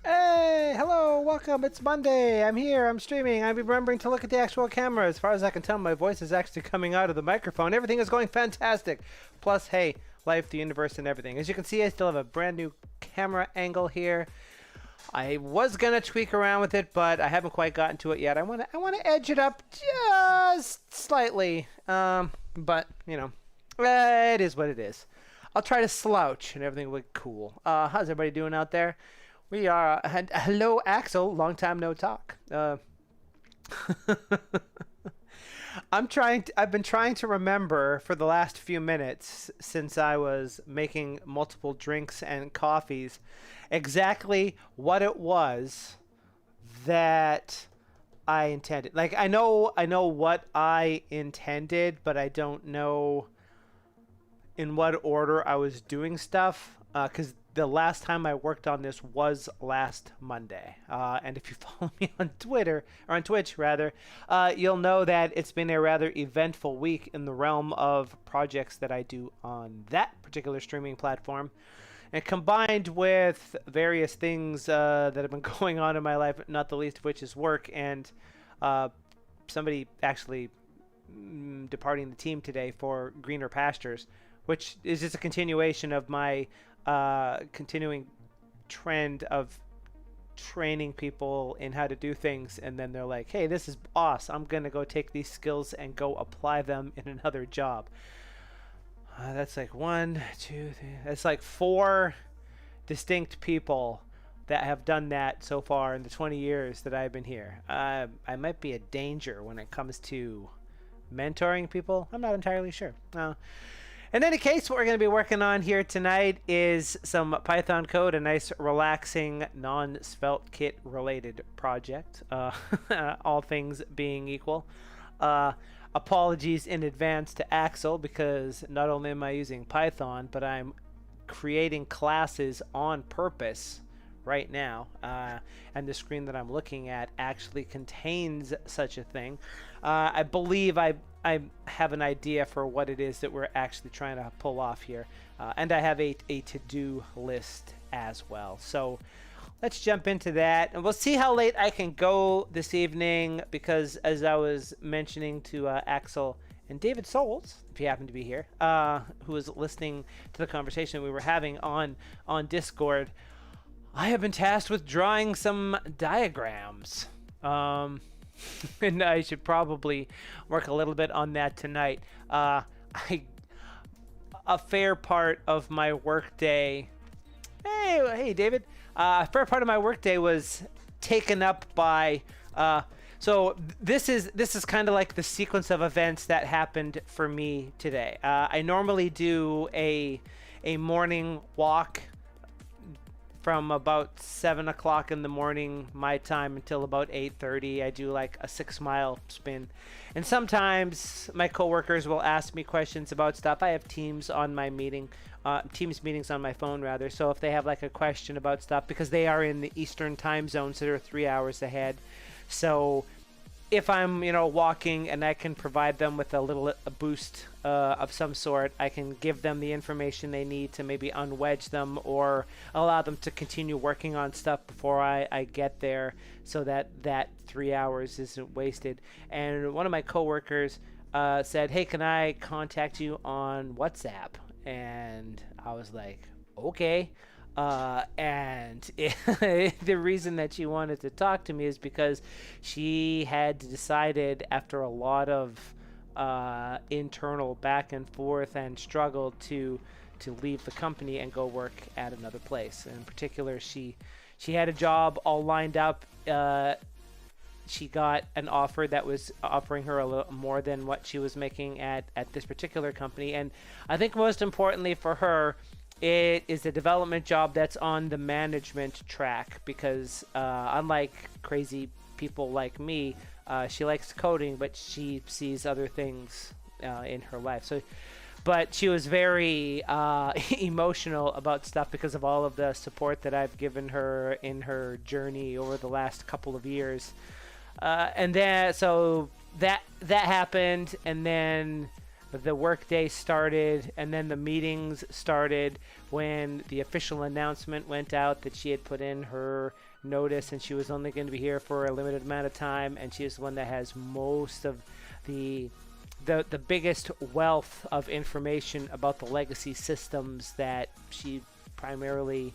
Hey, hello, welcome. It's Monday. I'm here. I'm streaming. I'm remembering to look at the actual camera. As far as I can tell, my voice is actually coming out of the microphone. Everything is going fantastic. Plus, hey, life, the universe, and everything. As you can see, I still have a brand new camera angle here. I was gonna tweak around with it, but I haven't quite gotten to it yet. I wanna edge it up just slightly. But you know, it is what it is. I'll try to slouch, and everything will look cool. How's everybody doing out there? We are. Hello, Axel. Long time no talk. I've been trying to remember for the last few minutes since I was making multiple drinks and coffees exactly what it was that I intended. Like I know what I intended, but I don't know in what order I was doing stuff. Because the last time I worked on this was last Monday. And if you follow me on Twitter, or on Twitch rather, you'll know that it's been a rather eventful week in the realm of projects that I do on that particular streaming platform. And combined with various things that have been going on in my life, not the least of which is work, and somebody actually departing the team today for greener pastures, which is just a continuation of my continuing trend of training people in how to do things, and then they're like, hey, this is awesome, I'm gonna go take these skills and go apply them in another job. That's like 1, 2, 3, that's like 4 distinct people that have done that so far in the 20 years that I've been here. I might be a danger when it comes to mentoring people. I'm not entirely sure. In any case, what we're going to be working on here tonight is some Python code, a nice, relaxing, non-Svelte kit related project, all things being equal. Apologies in advance to Axel, because not only am I using Python, but I'm creating classes on purpose right now, and the screen that I'm looking at actually contains such a thing. I believe I have an idea for what it is that we're actually trying to pull off here, and I have a to-do list as well. So let's jump into that, and we'll see how late I can go this evening, because as I was mentioning to Axel and David Souls, if he happened to be here, who was listening to the conversation we were having on Discord, I have been tasked with drawing some diagrams. And I should probably work a little bit on that tonight. A fair part of my workday. Hey, David. A fair part of my workday was taken up by. So this is kind of like the sequence of events that happened for me today. I normally do a morning walk from about 7 o'clock in the morning my time until about 8:30. I do like a 6-mile spin, and sometimes my coworkers will ask me questions about stuff. I have Teams on my Teams meetings on my phone rather. So if they have like a question about stuff, because they are in the Eastern time zones that are 3 hours ahead, so if I'm walking and I can provide them with a boost of some sort, I can give them the information they need to maybe unwedge them or allow them to continue working on stuff before I get there, so that 3 hours isn't wasted. And one of my coworkers said, hey, can I contact you on WhatsApp? And I was like, okay. The reason that she wanted to talk to me is because she had decided after a lot of internal back and forth and struggle to leave the company and go work at another place. In particular, she had a job all lined up. She got an offer that was offering her a little more than what she was making at this particular company. And I think most importantly for her, it is a development job that's on the management track because unlike crazy people like me, she likes coding, but she sees other things in her life. But she was very emotional about stuff because of all of the support that I've given her in her journey over the last couple of years. And then so that happened, and then the workday started, and then the meetings started when the official announcement went out that she had put in her notice and she was only going to be here for a limited amount of time, and she is the one that has most of the biggest wealth of information about the legacy systems that she primarily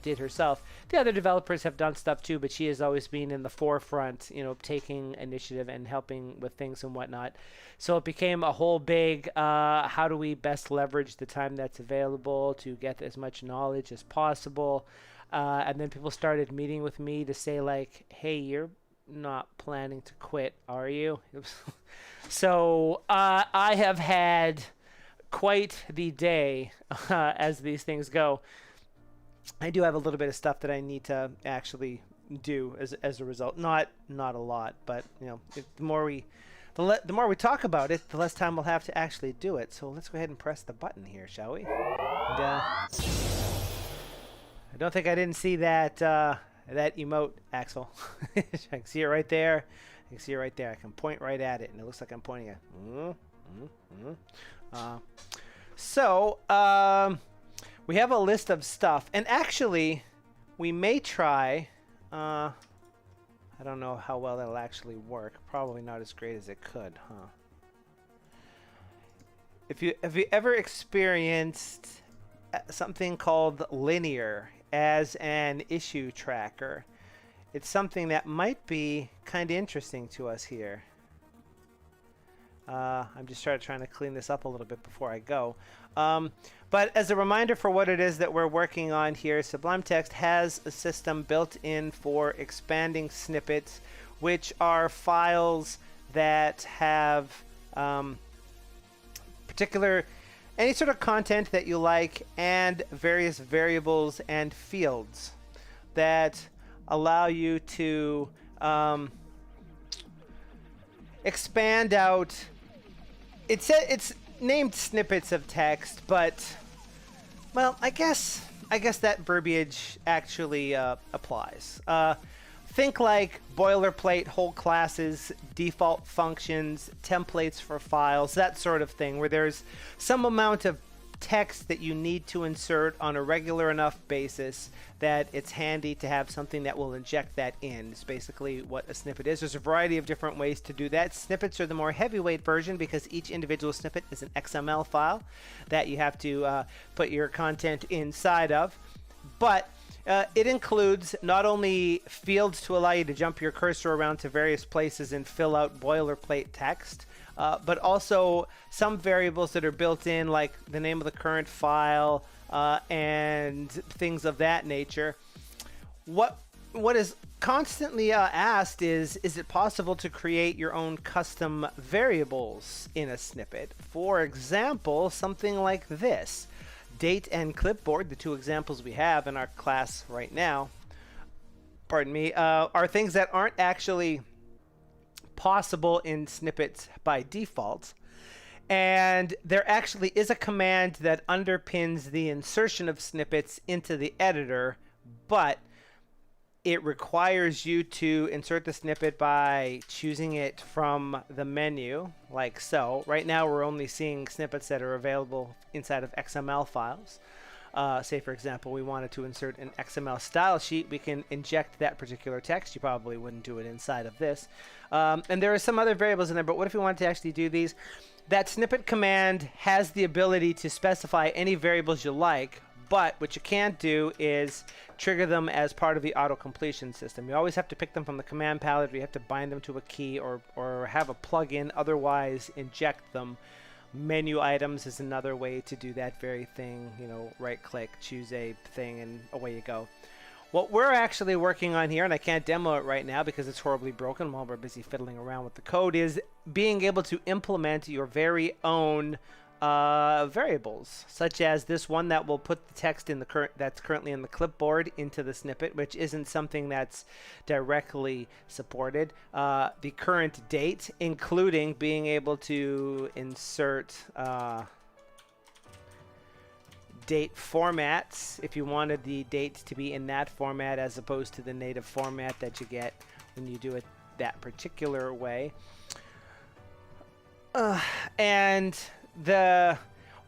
did herself. The other developers have done stuff too, but she has always been in the forefront, taking initiative and helping with things and whatnot. So it became a whole big, how do we best leverage the time that's available to get as much knowledge as possible? And then people started meeting with me to say like, hey, you're not planning to quit, are you? So I have had quite the day as these things go. I do have a little bit of stuff that I need to actually do as a result. Not a lot, but the more we talk about it, the less time we'll have to actually do it. So let's go ahead and press the button here, shall we? And, I don't think I didn't see that emote, Axel. I can see it right there. I can see it right there. I can point right at it, and it looks like I'm pointing at. We have a list of stuff, and actually, we may try. I don't know how well that'll actually work. Probably not as great as it could, huh? Have you ever experienced something called Linear as an issue tracker? It's something that might be kind of interesting to us here. I'm just trying to clean this up a little bit before I go. But as a reminder for what it is that we're working on here, Sublime Text has a system built in for expanding snippets, which are files that have any sort of content that you like and various variables and fields that allow you to expand out. It's named snippets of text, but well, I guess that verbiage actually applies. Think like boilerplate whole classes, default functions, templates for files, that sort of thing, where there's some amount of text that you need to insert on a regular enough basis that it's handy to have something that will inject that in. It's basically what a snippet is. There's a variety of different ways to do that. Snippets are the more heavyweight version because each individual snippet is an XML file that you have to put your content inside of. But it includes not only fields to allow you to jump your cursor around to various places and fill out boilerplate text, but also some variables that are built in, like the name of the current file and things of that nature. What is constantly asked is it possible to create your own custom variables in a snippet? For example, something like this. Date and clipboard, the two examples we have in our class right now, are things that aren't actually possible in snippets by default. And there actually is a command that underpins the insertion of snippets into the editor, but it requires you to insert the snippet by choosing it from the menu, like so. Right now, we're only seeing snippets that are available inside of XML files. Say, for example, we wanted to insert an XML style sheet. We can inject that particular text. You probably wouldn't do it inside of this. And there are some other variables in there, but what if we wanted to actually do these? That snippet command has the ability to specify any variables you like, But what you can't do is trigger them as part of the auto completion system. You always have to pick them from the command palette, or you have to bind them to a key, or have a plugin, otherwise inject them. Menu items is another way to do that very thing. You know, right click, choose a thing, and away you go. What we're actually working on here, and I can't demo it right now because it's horribly broken while we're busy fiddling around with the code, is being able to implement your very own variables, such as this one that will put the text in the that's currently in the clipboard into the snippet, which isn't something that's directly supported. The current date, including being able to insert date formats if you wanted the date to be in that format as opposed to the native format that you get when you do it that particular way. And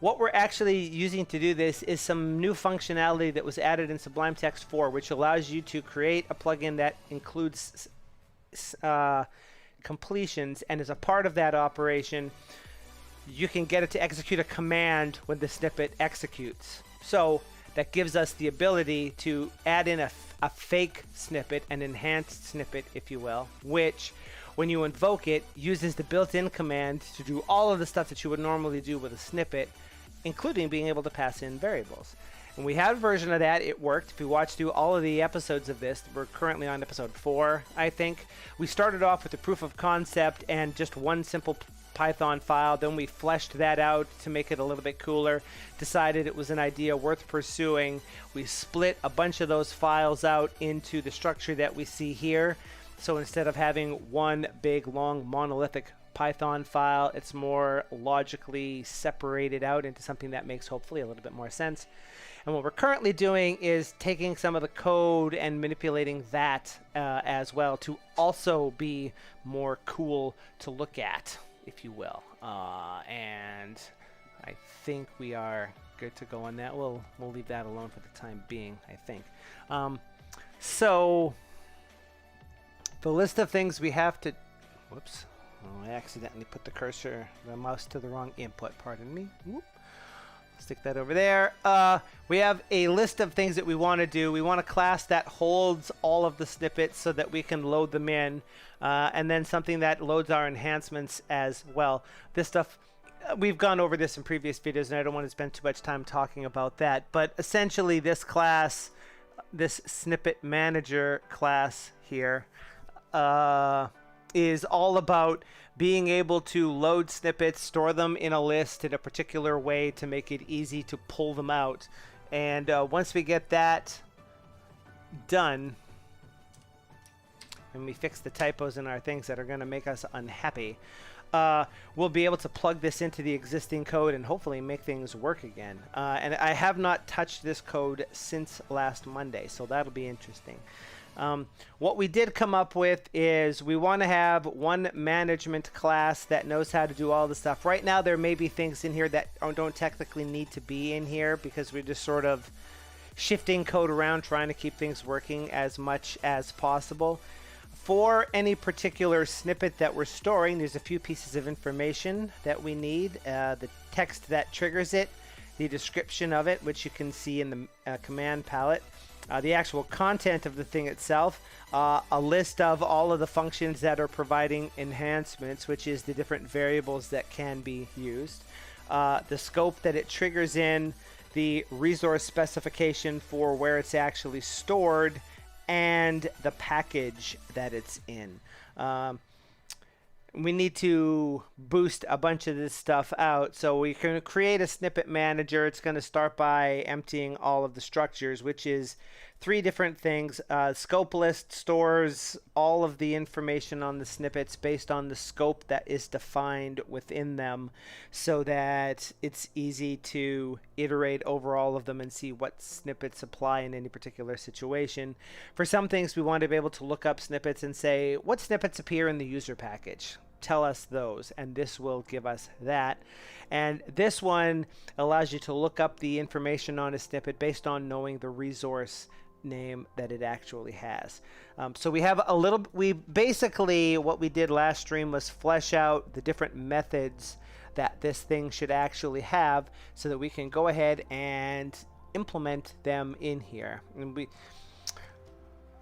what we're actually using to do this is some new functionality that was added in Sublime Text 4, which allows you to create a plugin that includes completions, and as a part of that operation, you can get it to execute a command when the snippet executes. So that gives us the ability to add in a fake snippet, an enhanced snippet, if you will, which when you invoke it, uses the built-in command to do all of the stuff that you would normally do with a snippet, including being able to pass in variables. And we had a version of that. It worked. If you watch through all of the episodes of this, we're currently on episode 4, I think. We started off with the proof of concept and just one simple Python file. Then we fleshed that out to make it a little bit cooler. Decided it was an idea worth pursuing. We split a bunch of those files out into the structure that we see here. So instead of having one big, long, monolithic Python file, it's more logically separated out into something that makes hopefully a little bit more sense. And what we're currently doing is taking some of the code and manipulating that as well to also be more cool to look at, if you will. And I think we are good to go on that. We'll leave that alone for the time being, I think. So the list of things we have to... Whoops. Oh, I accidentally put the mouse to the wrong input. Pardon me. Whoop. Stick that over there. We have a list of things that we want to do. We want a class that holds all of the snippets so that we can load them in. And then something that loads our enhancements as well. This stuff, we've gone over this in previous videos, and I don't want to spend too much time talking about that. But essentially, this class, this snippet manager class here, is all about being able to load snippets, store them in a list in a particular way to make it easy to pull them out. And once we get that done, and we fix the typos in our things that are going to make us unhappy, we'll be able to plug this into the existing code and hopefully make things work again. And I have not touched this code since last Monday, so that'll be interesting. What we did come up with is we want to have one management class that knows how to do all the stuff. Right now there may be things in here that don't technically need to be in here because we're just sort of shifting code around, trying to keep things working as much as possible. For any particular snippet that we're storing, there's a few pieces of information that we need. The text that triggers it, the description of it, which you can see in the command palette. The actual content of the thing itself, a list of all of the functions that are providing enhancements, which is the different variables that can be used, the scope that it triggers in, the resource specification for where it's actually stored, and the package that it's in. We need to boost a bunch of this stuff out. So we can create a snippet manager. It's going to start by emptying all of the structures, which is 3 different things. Scope list stores all of the information on the snippets based on the scope that is defined within them so that it's easy to iterate over all of them and see what snippets apply in any particular situation. For some things, we want to be able to look up snippets and say, what snippets appear in the user package? Tell us those, and this will give us that. And this one allows you to look up the information on a snippet based on knowing the resource name that it actually has. So we have basically what we did last stream was flesh out the different methods that this thing should actually have so that we can go ahead and implement them in here. And we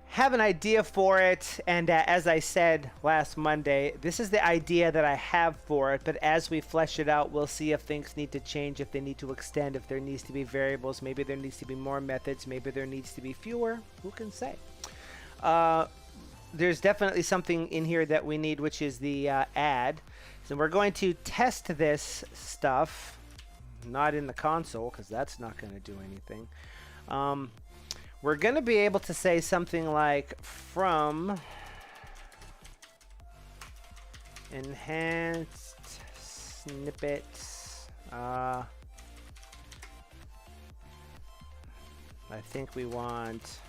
have an idea for it, and as I said last Monday, this is the idea that I have for it, but as we flesh it out, we'll see if things need to change, if they need to extend, if there needs to be variables, maybe there needs to be more methods, maybe there needs to be fewer, who can say? There's definitely something in here that we need, which is the add. So we're going to test this stuff, not in the console, because that's not going to do anything. We're going to be able to say something like from enhanced snippets. I think we want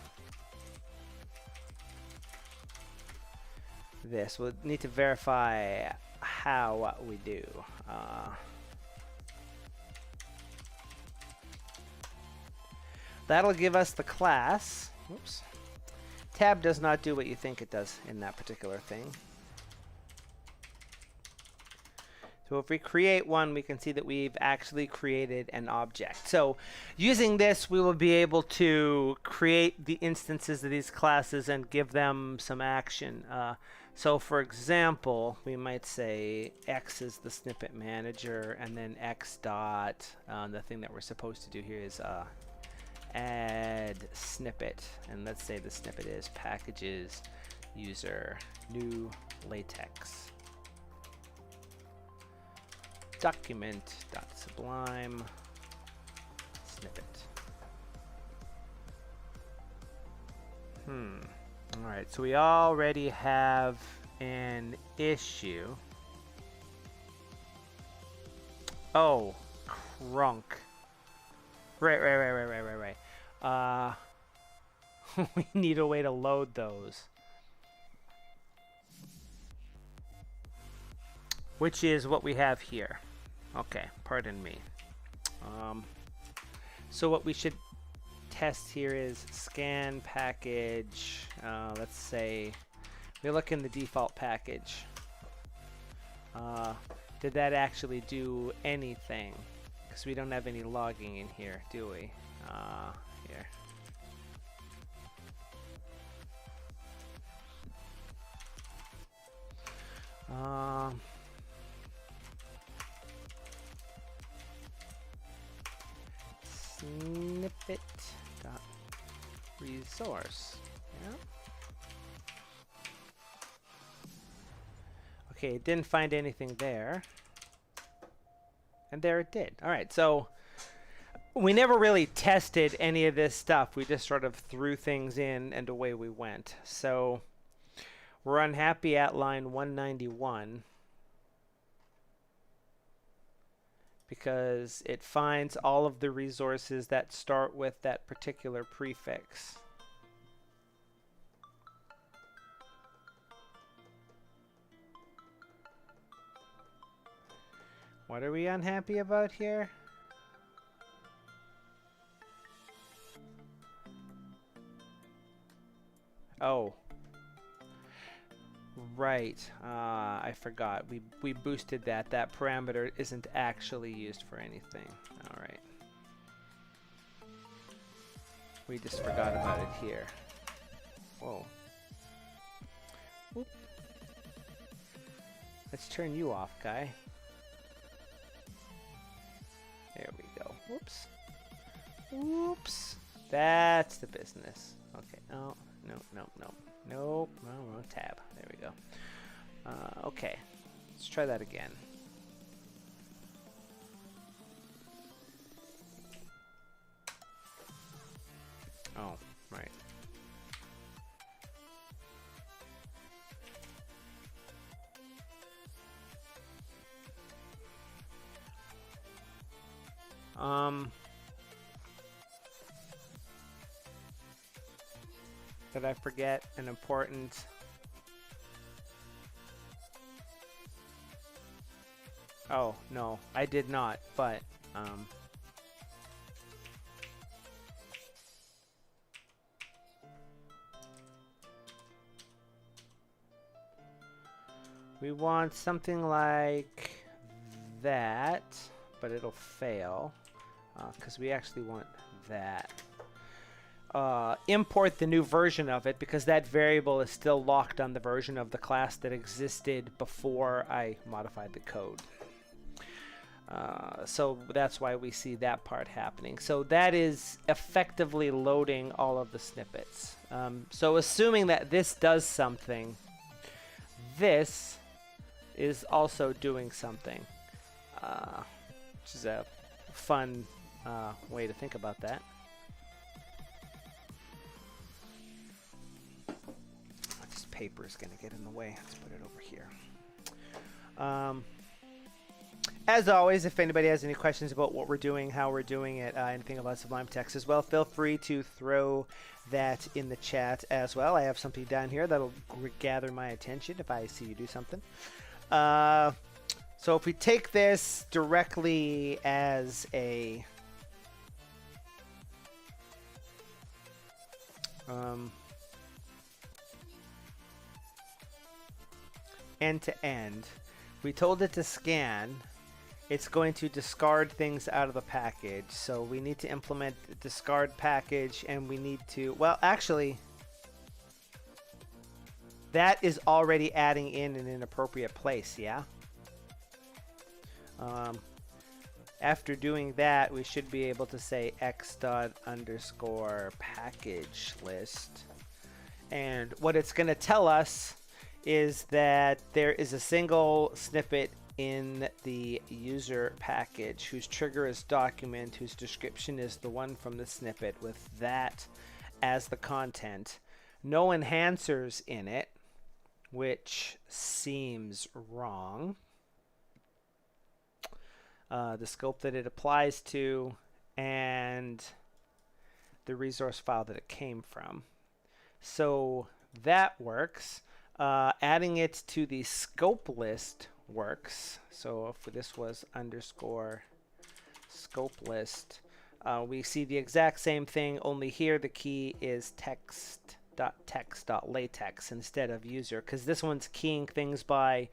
this. We'll need to verify how we do. That'll give us the class. Oops. Tab does not do what you think it does in that particular thing. So if we create one, we can see that we've actually created an object. So using this, we will be able to create the instances of these classes and give them some action. So for example, we might say X is the snippet manager, and then X dot, the thing that we're supposed to do here is add snippet, and let's say the snippet is packages user new latex document dot sublime snippet. All right, so we already have an issue. Oh, crunk. Right. We need a way to load those. Which is what we have here. Okay, pardon me. So what we should test here is scan package. Let's say we look in the default package. Did that actually do anything? Because we don't have any logging in here, do we? Here. Snippet dot resource. Yeah. Okay, it didn't find anything there. And there it did. All right, so we never really tested any of this stuff. We just sort of threw things in and away we went. So we're unhappy at line 191 because it finds all of the resources that start with that particular prefix. What are we unhappy about here? Oh. Right. I forgot. We boosted that. That parameter isn't actually used for anything. All right. We just forgot about it here. Whoa. Whoop. Let's turn you off, guy. There we go. Whoops. Whoops. That's the business. Okay. Oh, no. Nope. No, wrong tab. There we go. Okay. Let's try that again. Oh, right. Did I forget an important... Oh, no, I did not, but, we want something like that, but it'll fail, because we actually want that. Import the new version of it, because that variable is still locked on the version of the class that existed before I modified the code. So that's why we see that part happening. So that is effectively loading all of the snippets. So assuming that this does something, this is also doing something, which is a fun way to think about that. This paper is going to get in the way. Let's put it over here. As always, if anybody has any questions about what we're doing, how we're doing it, anything about Sublime Text as well, feel free to throw that in the chat as well. I have something down here that'll gather my attention if I see you do something. So if we take this directly as a end-to-end, we told it to scan, it's going to discard things out of the package. So we need to implement the discard package, and we need to, well, actually, that is already adding in an inappropriate place, yeah? After doing that, we should be able to say x._package list. And what it's going to tell us is that there is a single snippet in the user package whose trigger is document, whose description is the one from the snippet with that as the content. No enhancers in it, which seems wrong. The scope that it applies to, and the resource file that it came from. So that works. Adding it to the scope list works. So if this was _ scope list, we see the exact same thing, only here the key is text.text.latex instead of user, because this one's keying things by,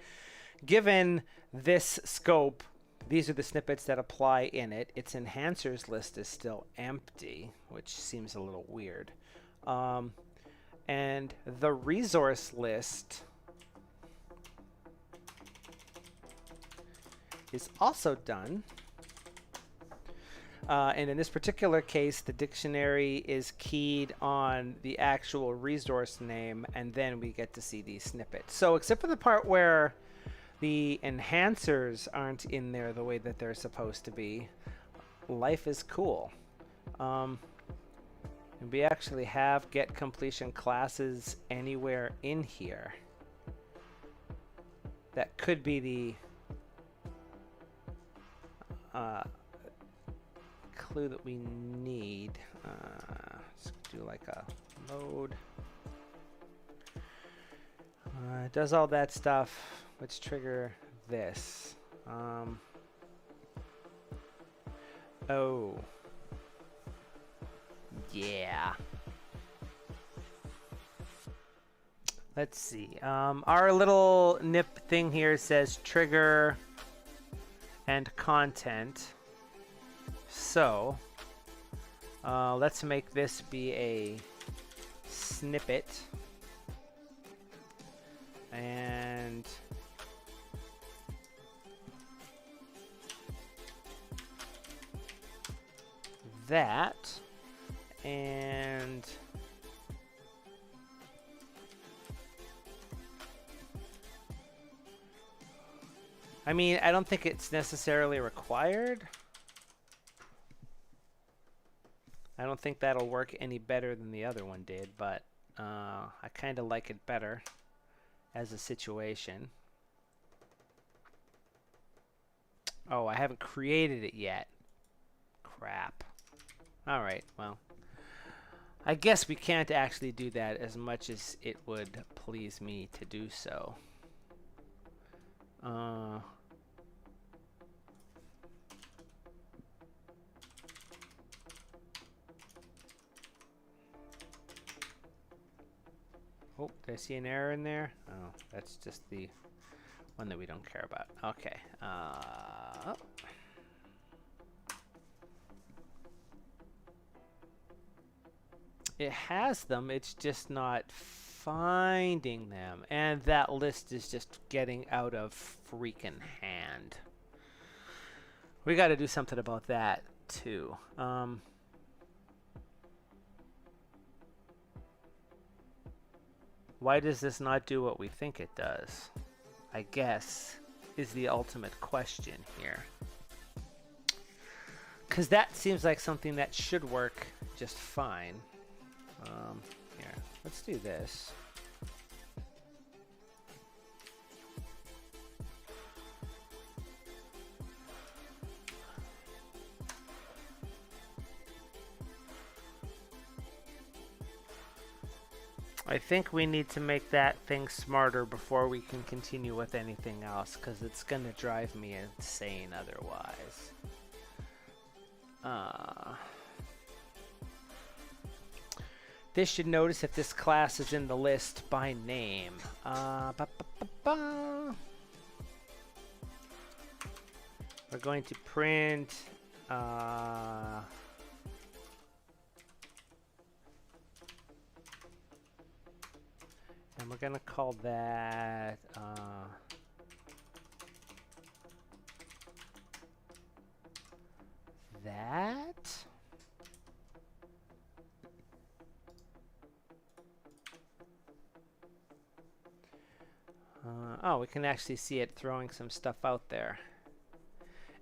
given this scope, these are the snippets that apply in it. Its enhancers list is still empty, which seems a little weird. And the resource list is also done. And in this particular case, the dictionary is keyed on the actual resource name, and then we get to see these snippets. So except for the part where the enhancers aren't in there the way that they're supposed to be, life is cool. And we actually have get completion classes anywhere in here. That could be the clue that we need. Let's do like a load. It does all that stuff. Let's trigger this. Oh. Yeah. Let's see. Our little nip thing here says trigger and content. So let's make this be a snippet. And that, and I mean, I don't think it's necessarily required. I don't think that'll work any better than the other one did, but I kind of like it better as a situation. Oh, I haven't created it yet. Crap. All right, well, I guess we can't actually do that as much as it would please me to do so. Oh, did I see an error in there? Oh, that's just the one that we don't care about. Okay. It has them, it's just not finding them. And that list is just getting out of freaking hand. We got to do something about that too. Why does this not do what we think it does? I guess is the ultimate question here. Because that seems like something that should work just fine. Here, let's do this. I think we need to make that thing smarter before we can continue with anything else, because it's going to drive me insane otherwise. This should notice if this class is in the list by name. We're going to print and we're going to call that that. Oh, we can actually see it throwing some stuff out there.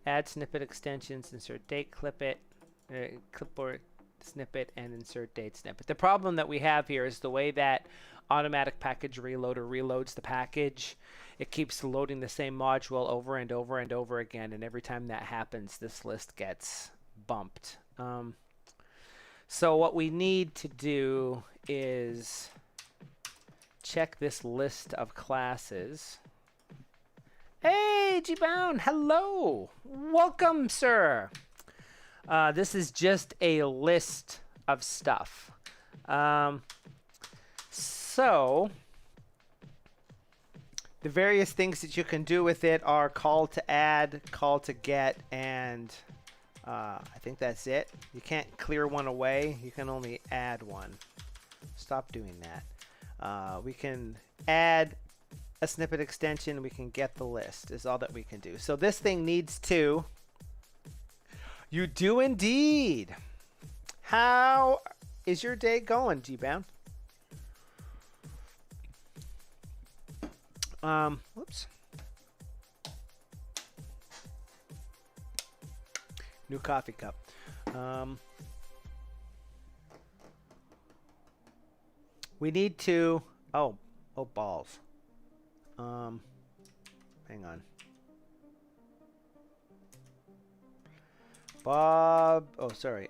Add snippet extensions, insert date, clipboard snippet, and insert date snippet. The problem that we have here is the way that automatic package reloader reloads the package. It keeps loading the same module over and over and over again, and every time that happens, this list gets bumped. So what we need to do is check this list of classes. Hey, G-Bound, hello. Welcome, sir. This is just a list of stuff. So the various things that you can do with it are call to add, call to get, and I think that's it. You can't clear one away. You can only add one. Stop doing that. We can add a snippet extension. We can get the list is all that we can do. So this thing needs to. You do indeed. How is your day going, G-Bound? Whoops. New coffee cup. We need to. Oh balls. Hang on. Bob. Oh, sorry.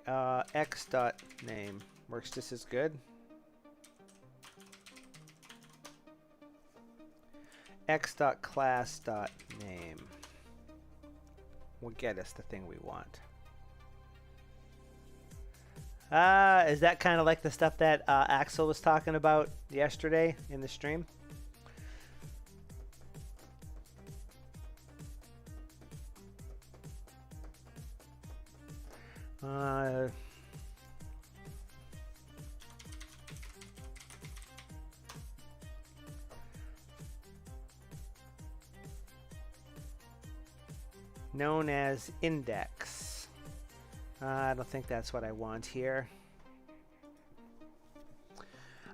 X dot name works just as good. X dot class dot name will get us the thing we want. Is that kind of like the stuff that Axel was talking about yesterday in the stream? Known as index. I don't think that's what I want here.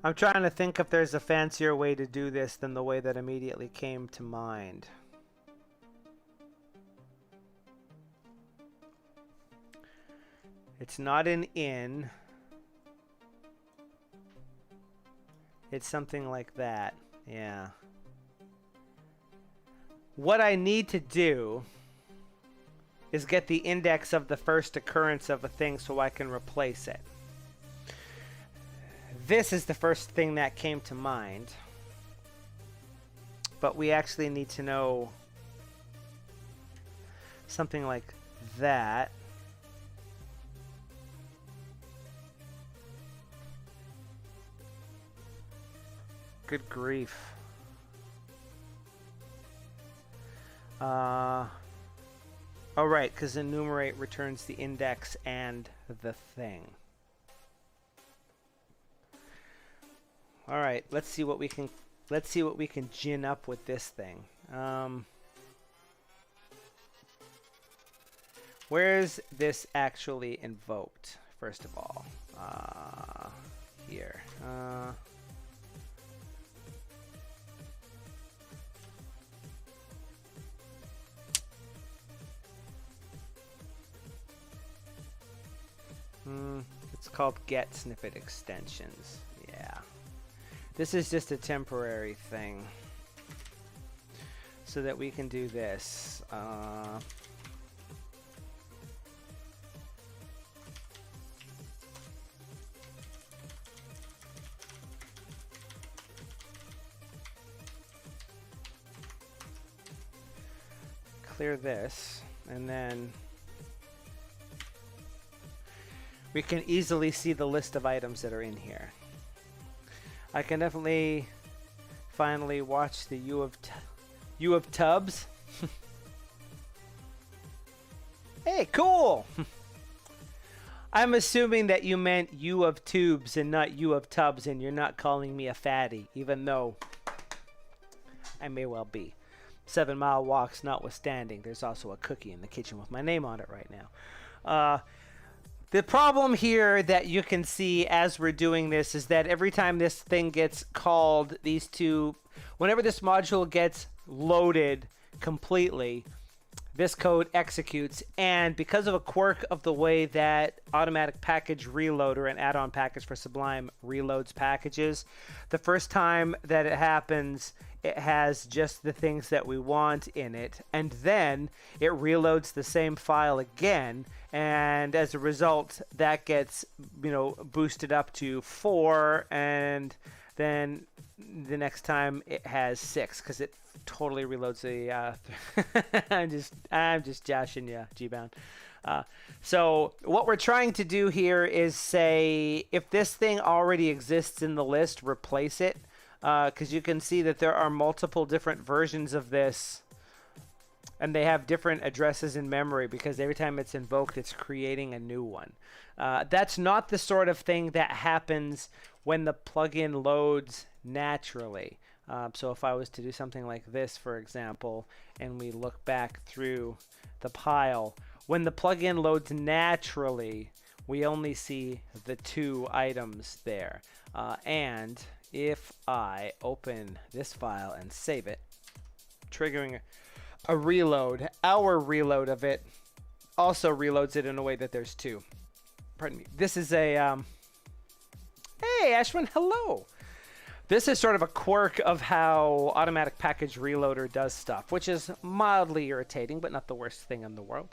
I'm trying to think if there's a fancier way to do this than the way that immediately came to mind. It's not an in. It's something like that. Yeah. What I need to do is get the index of the first occurrence of a thing so I can replace it. This is the first thing that came to mind. But we actually need to know something like that. Good grief. Oh, right, because enumerate returns the index and the thing. All right, let's see what we can gin up with this thing. Where's this actually invoked? First of all, here. It's called get snippet extensions. Yeah. This is just a temporary thing so that we can do this. Clear this, and then we can easily see the list of items that are in here. I can definitely finally watch the U of tubs. Hey, cool! I'm assuming that you meant U of tubes and not U of tubs, and you're not calling me a fatty, even though I may well be. 7 Mile walks notwithstanding, there's also a cookie in the kitchen with my name on it right now. The problem here that you can see as we're doing this is that every time this thing gets called, whenever this module gets loaded completely, this code executes, and because of a quirk of the way that automatic package reloader, an add-on package for Sublime, reloads packages, the first time that it happens, it has just the things that we want in it, and then it reloads the same file again, and as a result, that gets, boosted up to 4, and then the next time it has 6, because it totally reloads the I'm just joshing you, G-Bound. So what we're trying to do here is say, if this thing already exists in the list, replace it, because you can see that there are multiple different versions of this, and they have different addresses in memory, because every time it's invoked, it's creating a new one. That's not the sort of thing that happens when the plugin loads naturally. So if I was to do something like this, for example, and we look back through the pile, when the plugin loads naturally, we only see the 2 items there. And if I open this file and save it, triggering a reload, our reload of it also reloads it in a way that there's 2. Pardon me. This is a... Hey, Ashwin, hello! This is sort of a quirk of how automatic package reloader does stuff, which is mildly irritating, but not the worst thing in the world.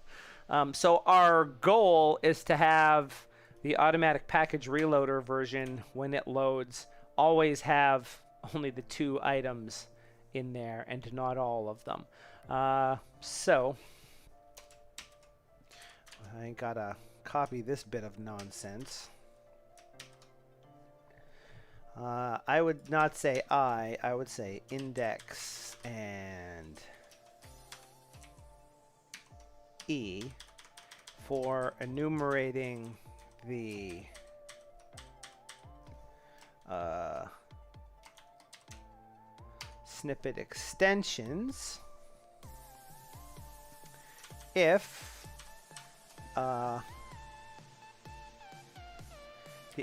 So our goal is to have the automatic package reloader version, when it loads, always have only the 2 items in there and not all of them. So I gotta copy this bit of nonsense. I would not say I would say index and E for enumerating the snippet extensions if the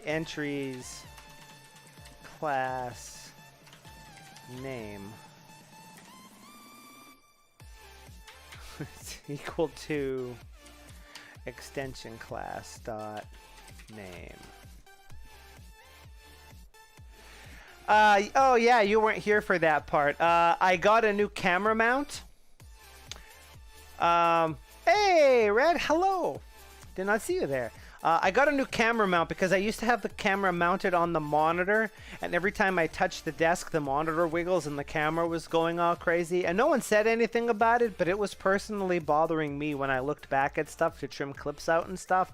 entries class name is equal to extension class dot name. Oh yeah, you weren't here for that part. I got a new camera mount. Hey, Red, hello. Did not see you there. I got a new camera mount because I used to have the camera mounted on the monitor, and every time I touched the desk, the monitor wiggles and the camera was going all crazy. And no one said anything about it, but it was personally bothering me when I looked back at stuff to trim clips out and stuff.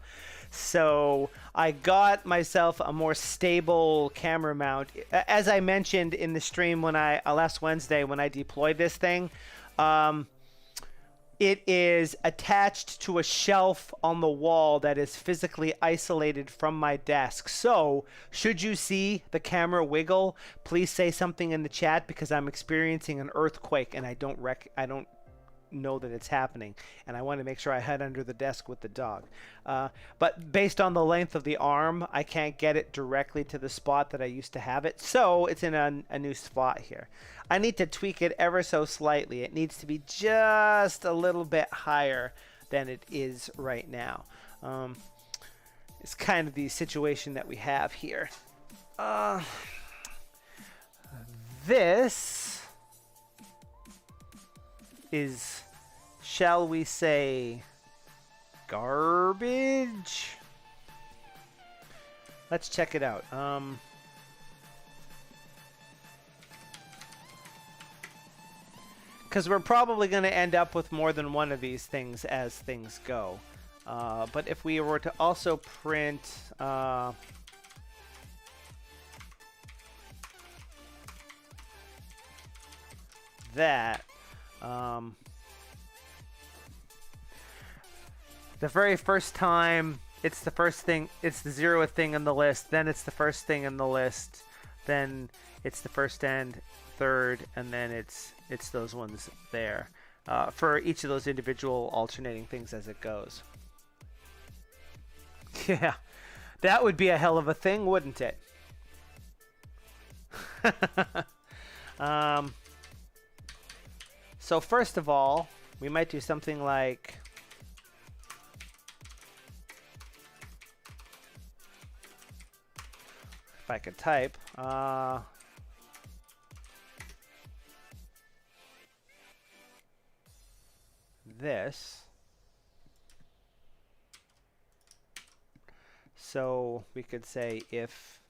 So I got myself a more stable camera mount. As I mentioned in the stream when last Wednesday when I deployed this thing, It is attached to a shelf on the wall that is physically isolated from my desk. So, should you see the camera wiggle, please say something in the chat because I'm experiencing an earthquake and I don't know that it's happening, and I want to make sure I head under the desk with the dog. But based on the length of the arm, I can't get it directly to the spot that I used to have it, so it's in a new spot here. I need to tweak it ever so slightly. It needs to be just a little bit higher than it is right now. It's kind of the situation that we have here. This is, shall we say, garbage? Let's check it out. Because we're probably going to end up with more than one of these things as things go. But if we were to also print that, the very first time, it's the first thing, it's the 0th thing in the list, then it's the first thing in the list, then it's the first and third, and then it's those ones there, for each of those individual alternating things as it goes. Yeah, that would be a hell of a thing, wouldn't it? So first of all, we might do something like if I could type, this. So we could say if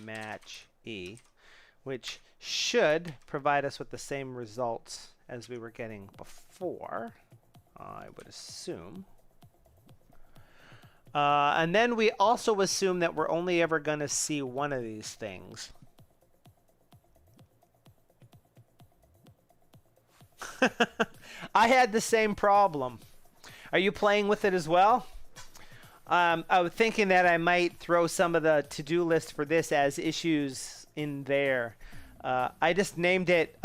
match E, which should provide us with the same results as we were getting before, I would assume. And then we also assume that we're only ever going to see one of these things. I had the same problem. Are you playing with it as well? I was thinking that I might throw some of the to-do list for this as issues in there. I just named it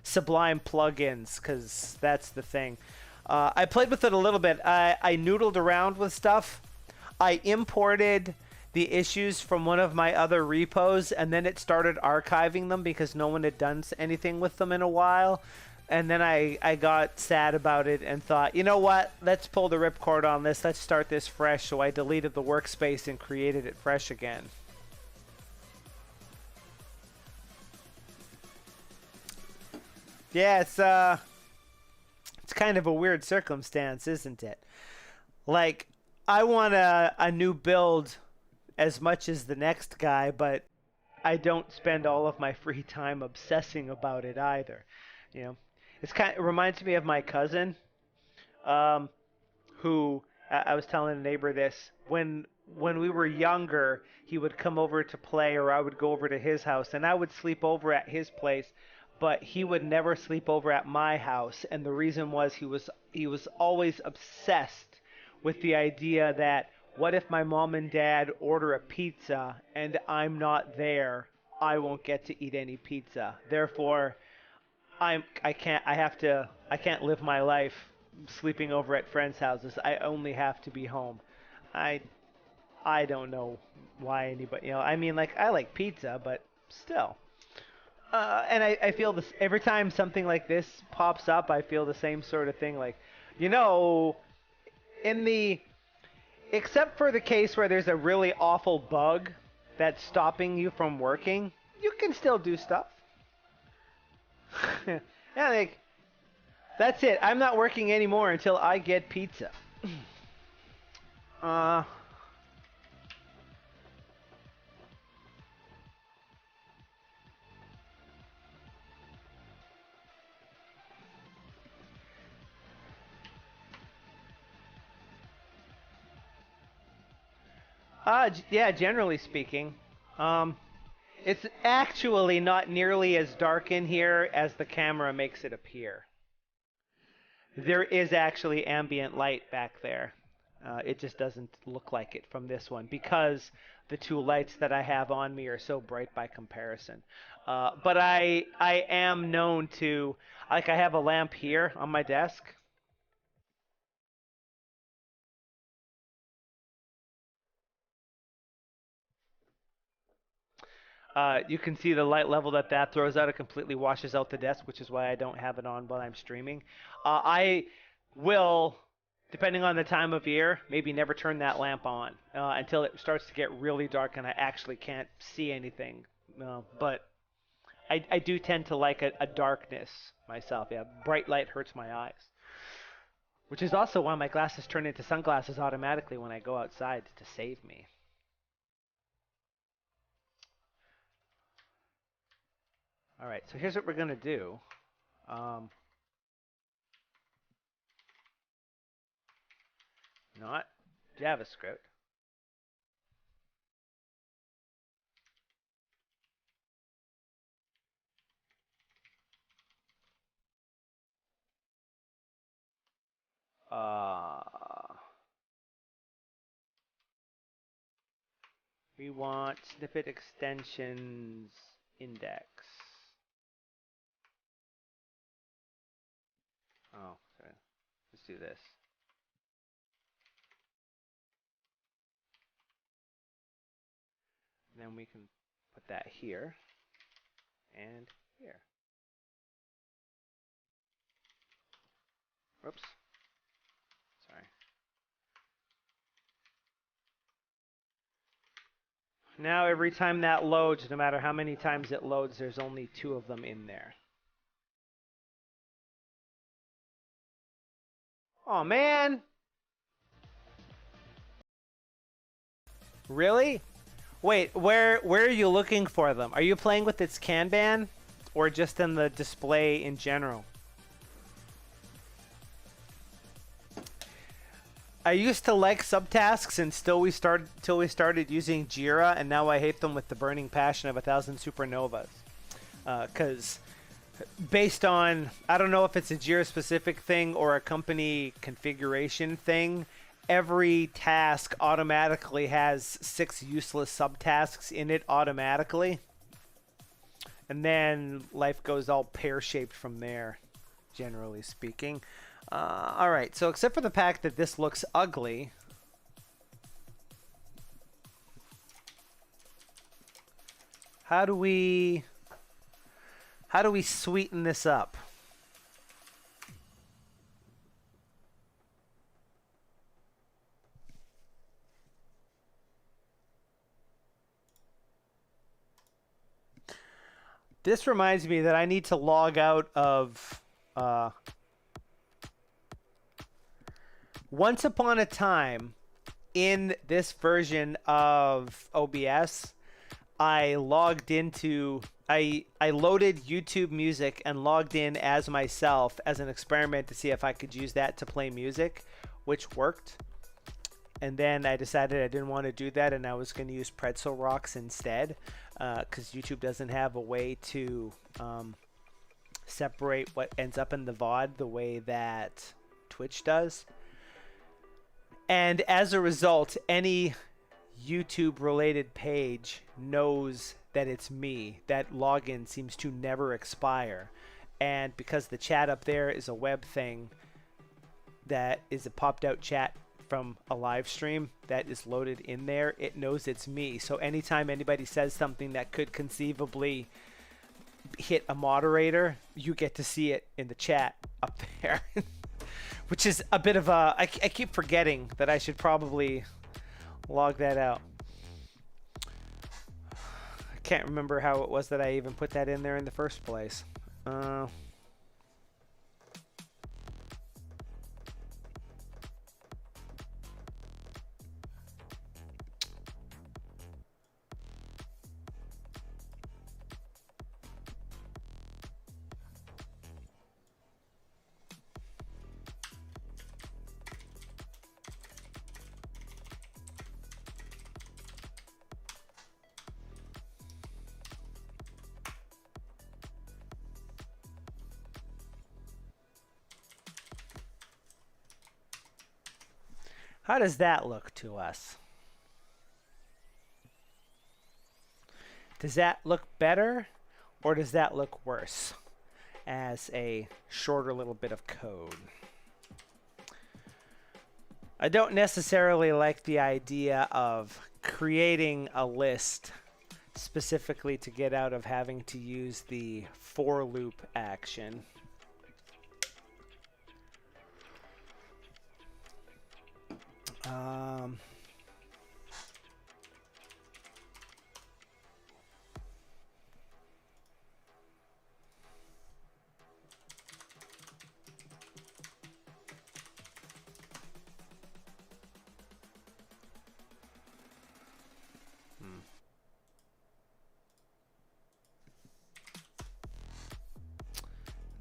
Sublime plugins because that's the thing. I played with it a little bit. I noodled around with stuff. I imported the issues from one of my other repos, and then it started archiving them because no one had done anything with them in a while. And then I got sad about it and thought, you know what? Let's pull the ripcord on this. Let's start this fresh. So I deleted the workspace and created it fresh again. Yeah, it's kind of a weird circumstance, isn't it? Like, I want a new build as much as the next guy, but I don't spend all of my free time obsessing about it either. You know, it reminds me of my cousin, who I was telling a neighbor this when we were younger. He would come over to play, or I would go over to his house, and I would sleep over at his place. But he would never sleep over at my house, and the reason was he was always obsessed with the idea that what if my mom and dad order a pizza and I'm not there? I won't get to eat any pizza. Therefore, I can't live my life sleeping over at friends' houses. I only have to be home. I don't know why anybody, I mean, like, I like pizza, but still. And I feel this every time something like this pops up. I feel the same sort of thing. Like, except for the case where there's a really awful bug that's stopping you from working, you can still do stuff. Yeah, like, that's it. I'm not working anymore until I get pizza. Yeah, generally speaking. It's actually not nearly as dark in here as the camera makes it appear. There is actually ambient light back there. It just doesn't look like it from this one because the two lights that I have on me are so bright by comparison. But I am known to, like, I have a lamp here on my desk. You can see the light level that that throws out. It completely washes out the desk, which is why I don't have it on while I'm streaming. I will, depending on the time of year, maybe never turn that lamp on until it starts to get really dark and I actually can't see anything. But I do tend to like a darkness myself. Yeah, bright light hurts my eyes, which is also why my glasses turn into sunglasses automatically when I go outside to save me. All right, so here's what we're gonna do. Um, Not JavaScript. Uh, we want snippet extensions index. Oh, sorry. Let's do this. And then we can put that here and here. Whoops. Sorry. Now every time that loads, no matter how many times it loads, there's only two of them in there. Oh man! Really? Wait, where are you looking for them? Are you playing with its Kanban or just in the display in general? I used to like subtasks until we started using Jira, and now I hate them with the burning passion of 1,000 supernovas. Because based on, I don't know if it's a Jira specific thing or a company configuration thing, every task automatically has 6 useless subtasks in it automatically. And then life goes all pear-shaped from there, generally speaking. All right, so except for the fact that this looks ugly, how do we sweeten this up? This reminds me that I need to log out of once upon a time in this version of OBS, I logged into I loaded YouTube Music and logged in as myself as an experiment to see if I could use that to play music, which worked. And then I decided I didn't want to do that and I was going to use Pretzel Rocks instead, because YouTube doesn't have a way to separate what ends up in the VOD the way that Twitch does. And as a result, any YouTube related page knows that it's me. That login seems to never expire. And because the chat up there is a web thing that is a popped out chat from a live stream that is loaded in there, it knows it's me. So anytime anybody says something that could conceivably hit a moderator, you get to see it in the chat up there. Which is a bit of a... I keep forgetting that I should probably log that out. I can't remember how it was that I even put that in there in the first place. How does that look to us? Does that look better or does that look worse as a shorter little bit of code? I don't necessarily like the idea of creating a list specifically to get out of having to use the for loop action.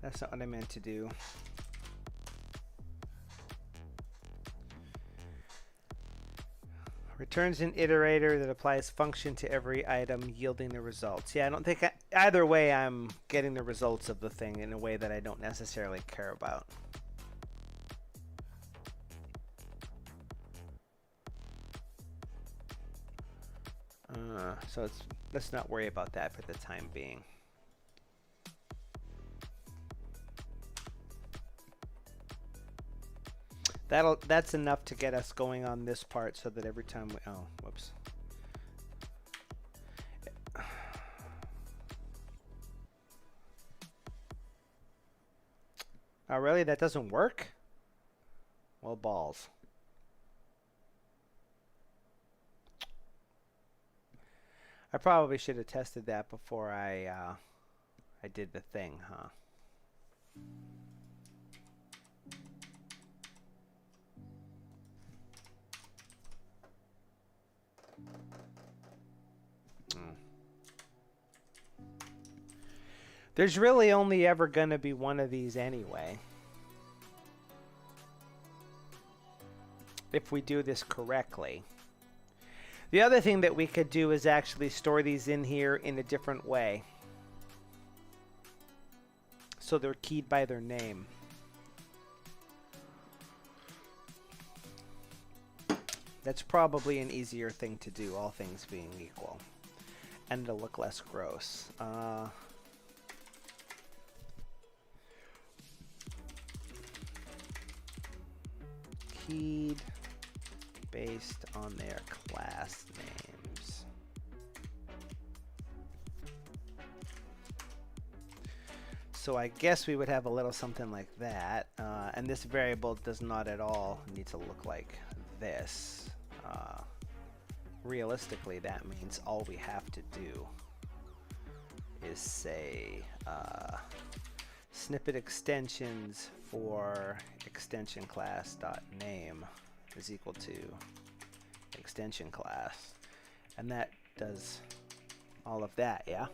That's not what I meant to do. Returns an iterator that applies function to every item, yielding the results. Yeah, I don't think either way I'm getting the results of the thing in a way that I don't necessarily care about. So let's not worry about that for the time being. That's enough to get us going on this part so that every time we, oh, whoops. Oh, really? That doesn't work? Well, balls. I probably should have tested that before I did the thing, huh? There's really only ever going to be one of these anyway. If we do this correctly. The other thing that we could do is actually store these in here in a different way. So they're keyed by their name. That's probably an easier thing to do, all things being equal. And it'll look less gross. Keyed based on their class names. So I guess we would have a little something like that. And this variable does not at all need to look like this. Realistically, that means all we have to do is say snippet extensions for extension class dot name is equal to extension class, and that does all of that. Yeah.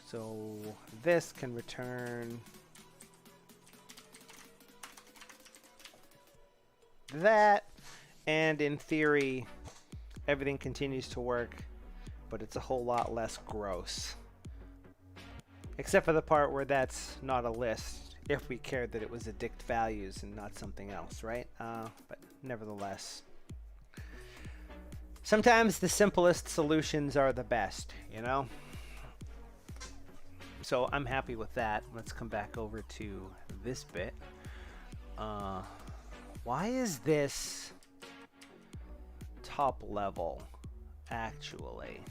So this can return that, and in theory everything continues to work, but it's a whole lot less gross. Except for the part where that's not a list, if we cared that it was addict values and not something else, right? But nevertheless, sometimes the simplest solutions are the best, you know? So I'm happy with that. Let's come back over to this bit. Why is this top level, actually?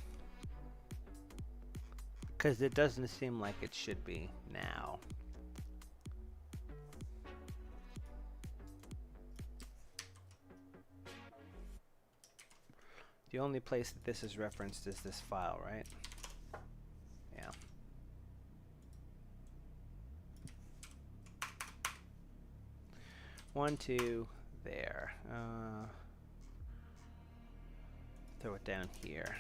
Because it doesn't seem like it should be now. The only place that this is referenced is this file, right? Yeah. One, two, there. Throw it down here.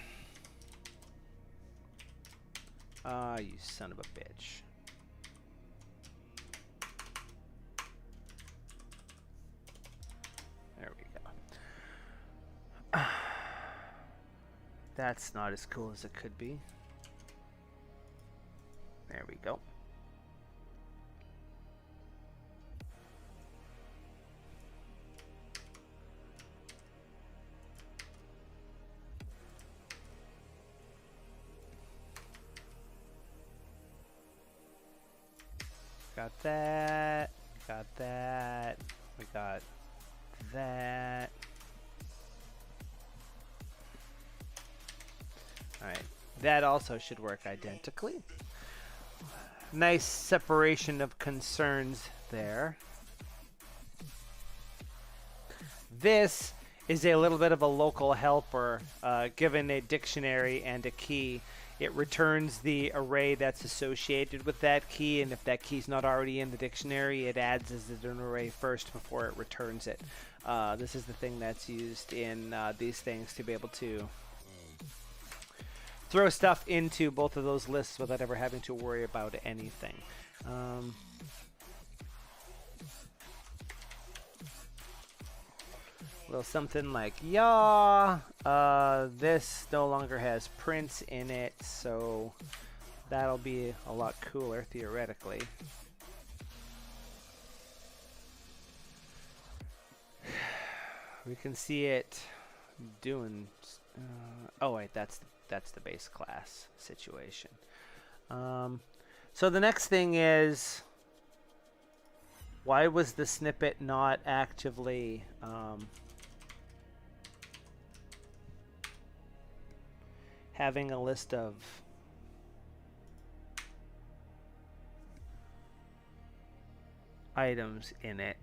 Ah, you son of a bitch. There we go. That's not as cool as it could be. There we go. Got that. Got that. We got that. Alright. That also should work identically. Nice separation of concerns there. This is a little bit of a local helper. Given a dictionary and a key, it returns the array that's associated with that key, and if that key's not already in the dictionary, it adds as an array first before it returns it. This is the thing that's used in these things to be able to throw stuff into both of those lists without ever having to worry about anything. Well, something like, yeah, this no longer has prints in it, so that'll be a lot cooler, theoretically. We can see it doing... oh, wait, that's the base class situation. So the next thing is, why was the snippet not actively... having a list of items in it?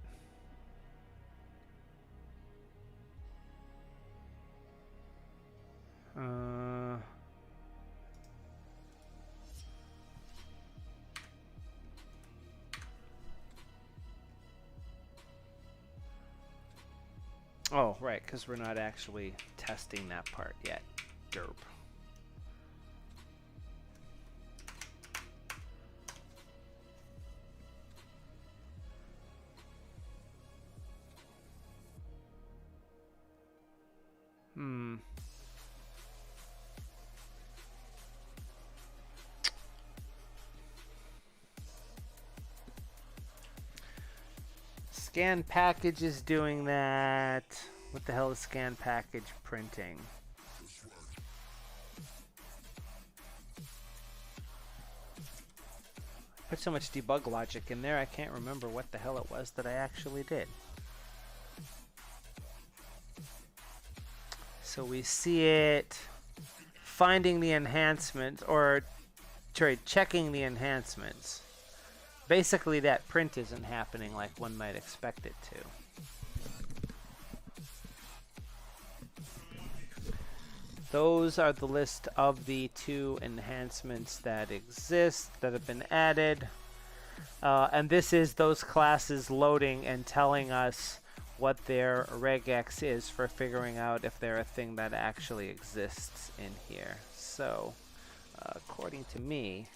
Oh, right, because we're not actually testing that part yet. Derp. Scan package is doing that. What the hell is scan package printing? Put so much debug logic in there, I can't remember what the hell it was that I actually did. So we see it finding the enhancement, or sorry, checking the enhancements. Basically, that print isn't happening like one might expect it to. Those are the list of the 2 enhancements that exist, that have been added. And this is those classes loading and telling us what their regex is for figuring out if they're a thing that actually exists in here. So, according to me,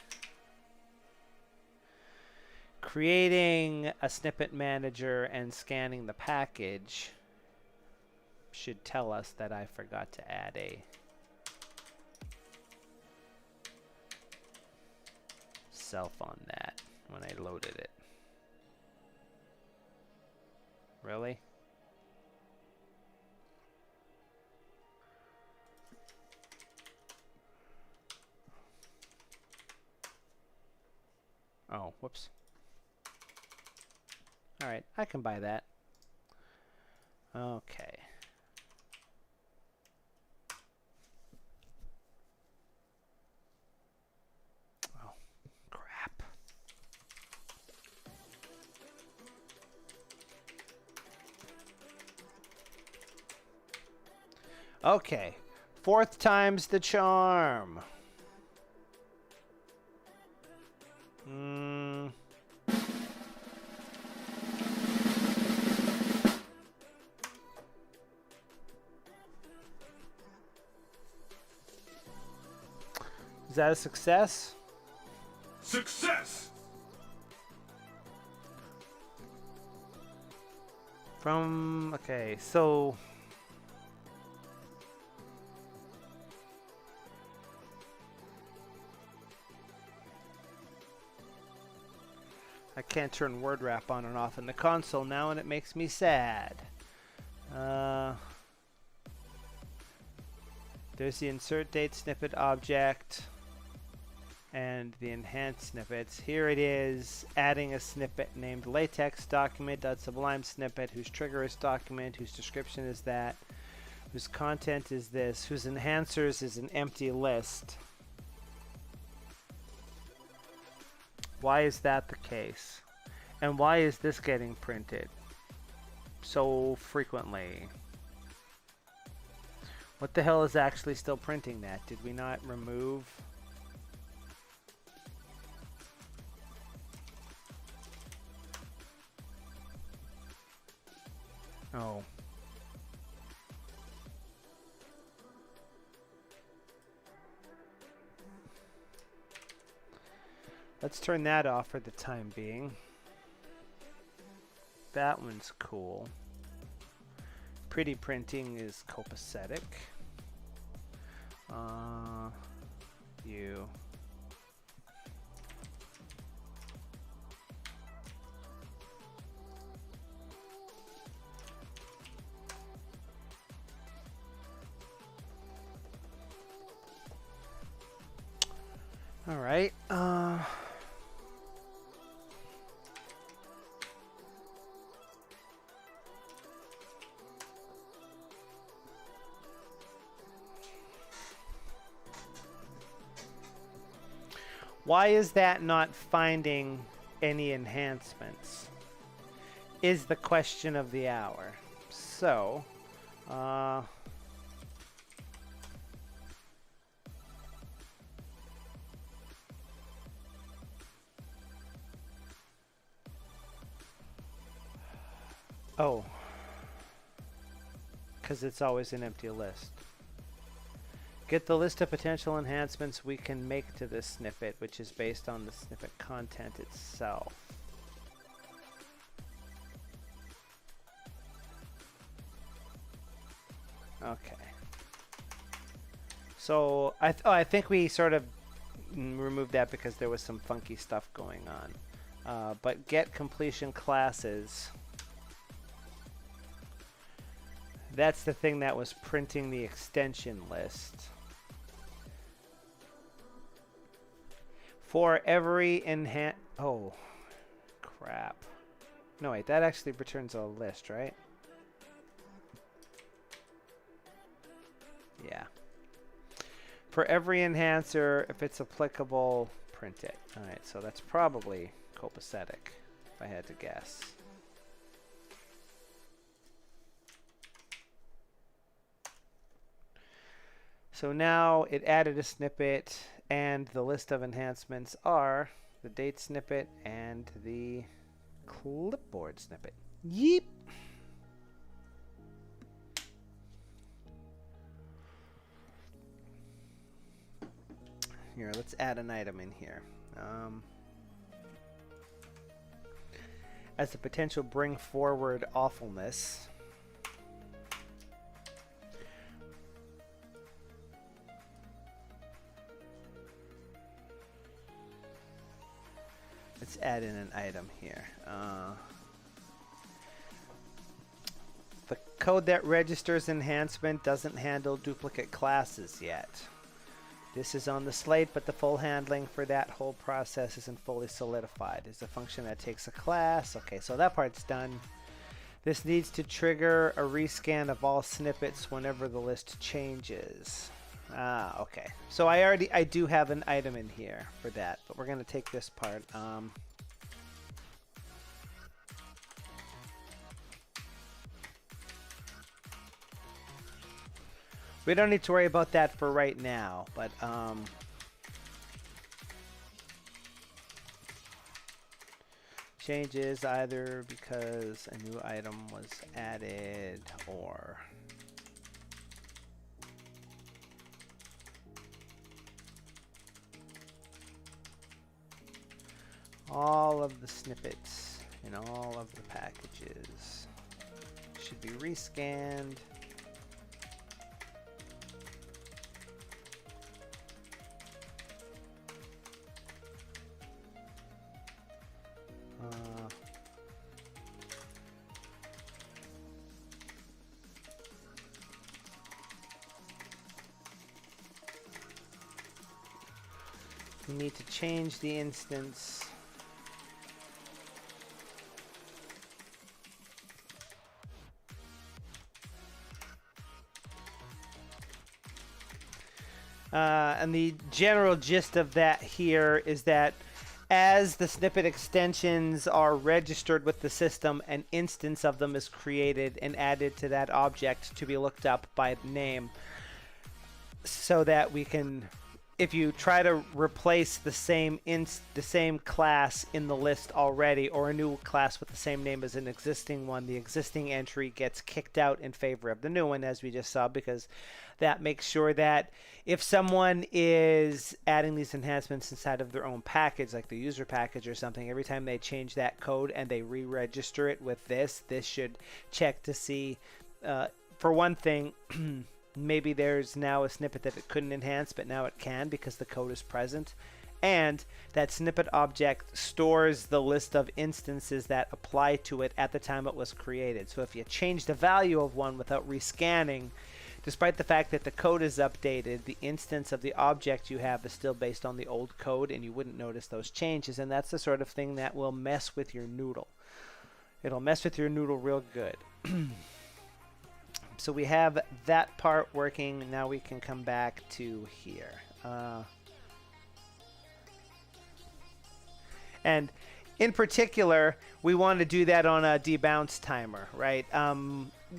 creating a snippet manager and scanning the package should tell us that I forgot to add a self on that when I loaded it. Really? Oh, whoops. Alright, I can buy that. Okay. Oh, crap. Okay. 4th time's the charm. that a success? Success! Okay, so I can't turn word wrap on and off in the console now, and it makes me sad. There's the insert date snippet object and the enhanced snippets. Here it is, adding a snippet named latex document.sublime snippet, whose trigger is document, whose description is that, whose content is this, whose enhancers is an empty list. Why is that the case? And why is this getting printed so frequently? What the hell is actually still printing that? Did we not remove? Oh. Let's turn that off for the time being. That one's cool. Pretty printing is copacetic. You. All right. Why is that not finding any enhancements? Is the question of the hour. So, oh, because it's always an empty list. Get the list of potential enhancements we can make to this snippet, which is based on the snippet content itself. Okay. So I think we sort of removed that because there was some funky stuff going on. But get completion classes. That's the thing that was printing the extension list. For every oh, crap. No, wait, that actually returns a list, right? Yeah. For every enhancer, if it's applicable, print it. Alright, so that's probably copacetic, if I had to guess. So now it added a snippet, and the list of enhancements are the date snippet and the clipboard snippet. Yeep! Here, let's add an item in here. As a potential bring forward awfulness. Let's add in an item here. The code that registers enhancement doesn't handle duplicate classes yet. This is on the slate, but the full handling for that whole process isn't fully solidified. It's a function that takes a class. Okay, so that part's done. This needs to trigger a rescan of all snippets whenever the list changes. Ah, okay. So I do have an item in here for that, but we're going to take this part. We don't need to worry about that for right now, but changes either because a new item was added or All of the snippets in all of the packages should be rescanned. We need to change the instance. And the general gist of that here is that as the snippet extensions are registered with the system, an instance of them is created and added to that object to be looked up by name, so that we can, if you try to replace the same class in the list already, or a new class with the same name as an existing one, the existing entry gets kicked out in favor of the new one, as we just saw, because that makes sure that if someone is adding these enhancements inside of their own package, like the user package or something, every time they change that code and they re-register it with this should check to see, for one thing, maybe there's now a snippet that it couldn't enhance, but now it can because the code is present. And that snippet object stores the list of instances that apply to it at the time it was created. So if you change the value of one without rescanning, despite the fact that the code is updated, the instance of the object you have is still based on the old code, and you wouldn't notice those changes. And that's the sort of thing that will mess with your noodle. It'll mess with your noodle real good. So we have that part working. Now we can come back to here. And in particular, we want to do that on a debounce timer, right?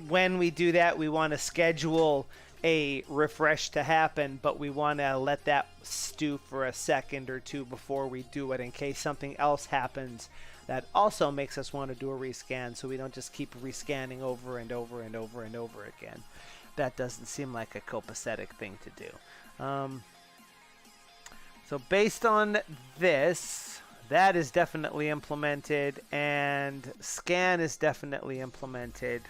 When we do that, we want to schedule a refresh to happen, but we want to let that stew for a second or two before we do it in case something else happens that also makes us want to do a rescan, so we don't just keep rescanning over and over and over and over again. That doesn't seem like a copacetic thing to do. So based on this, that is definitely implemented, and scan is definitely implemented.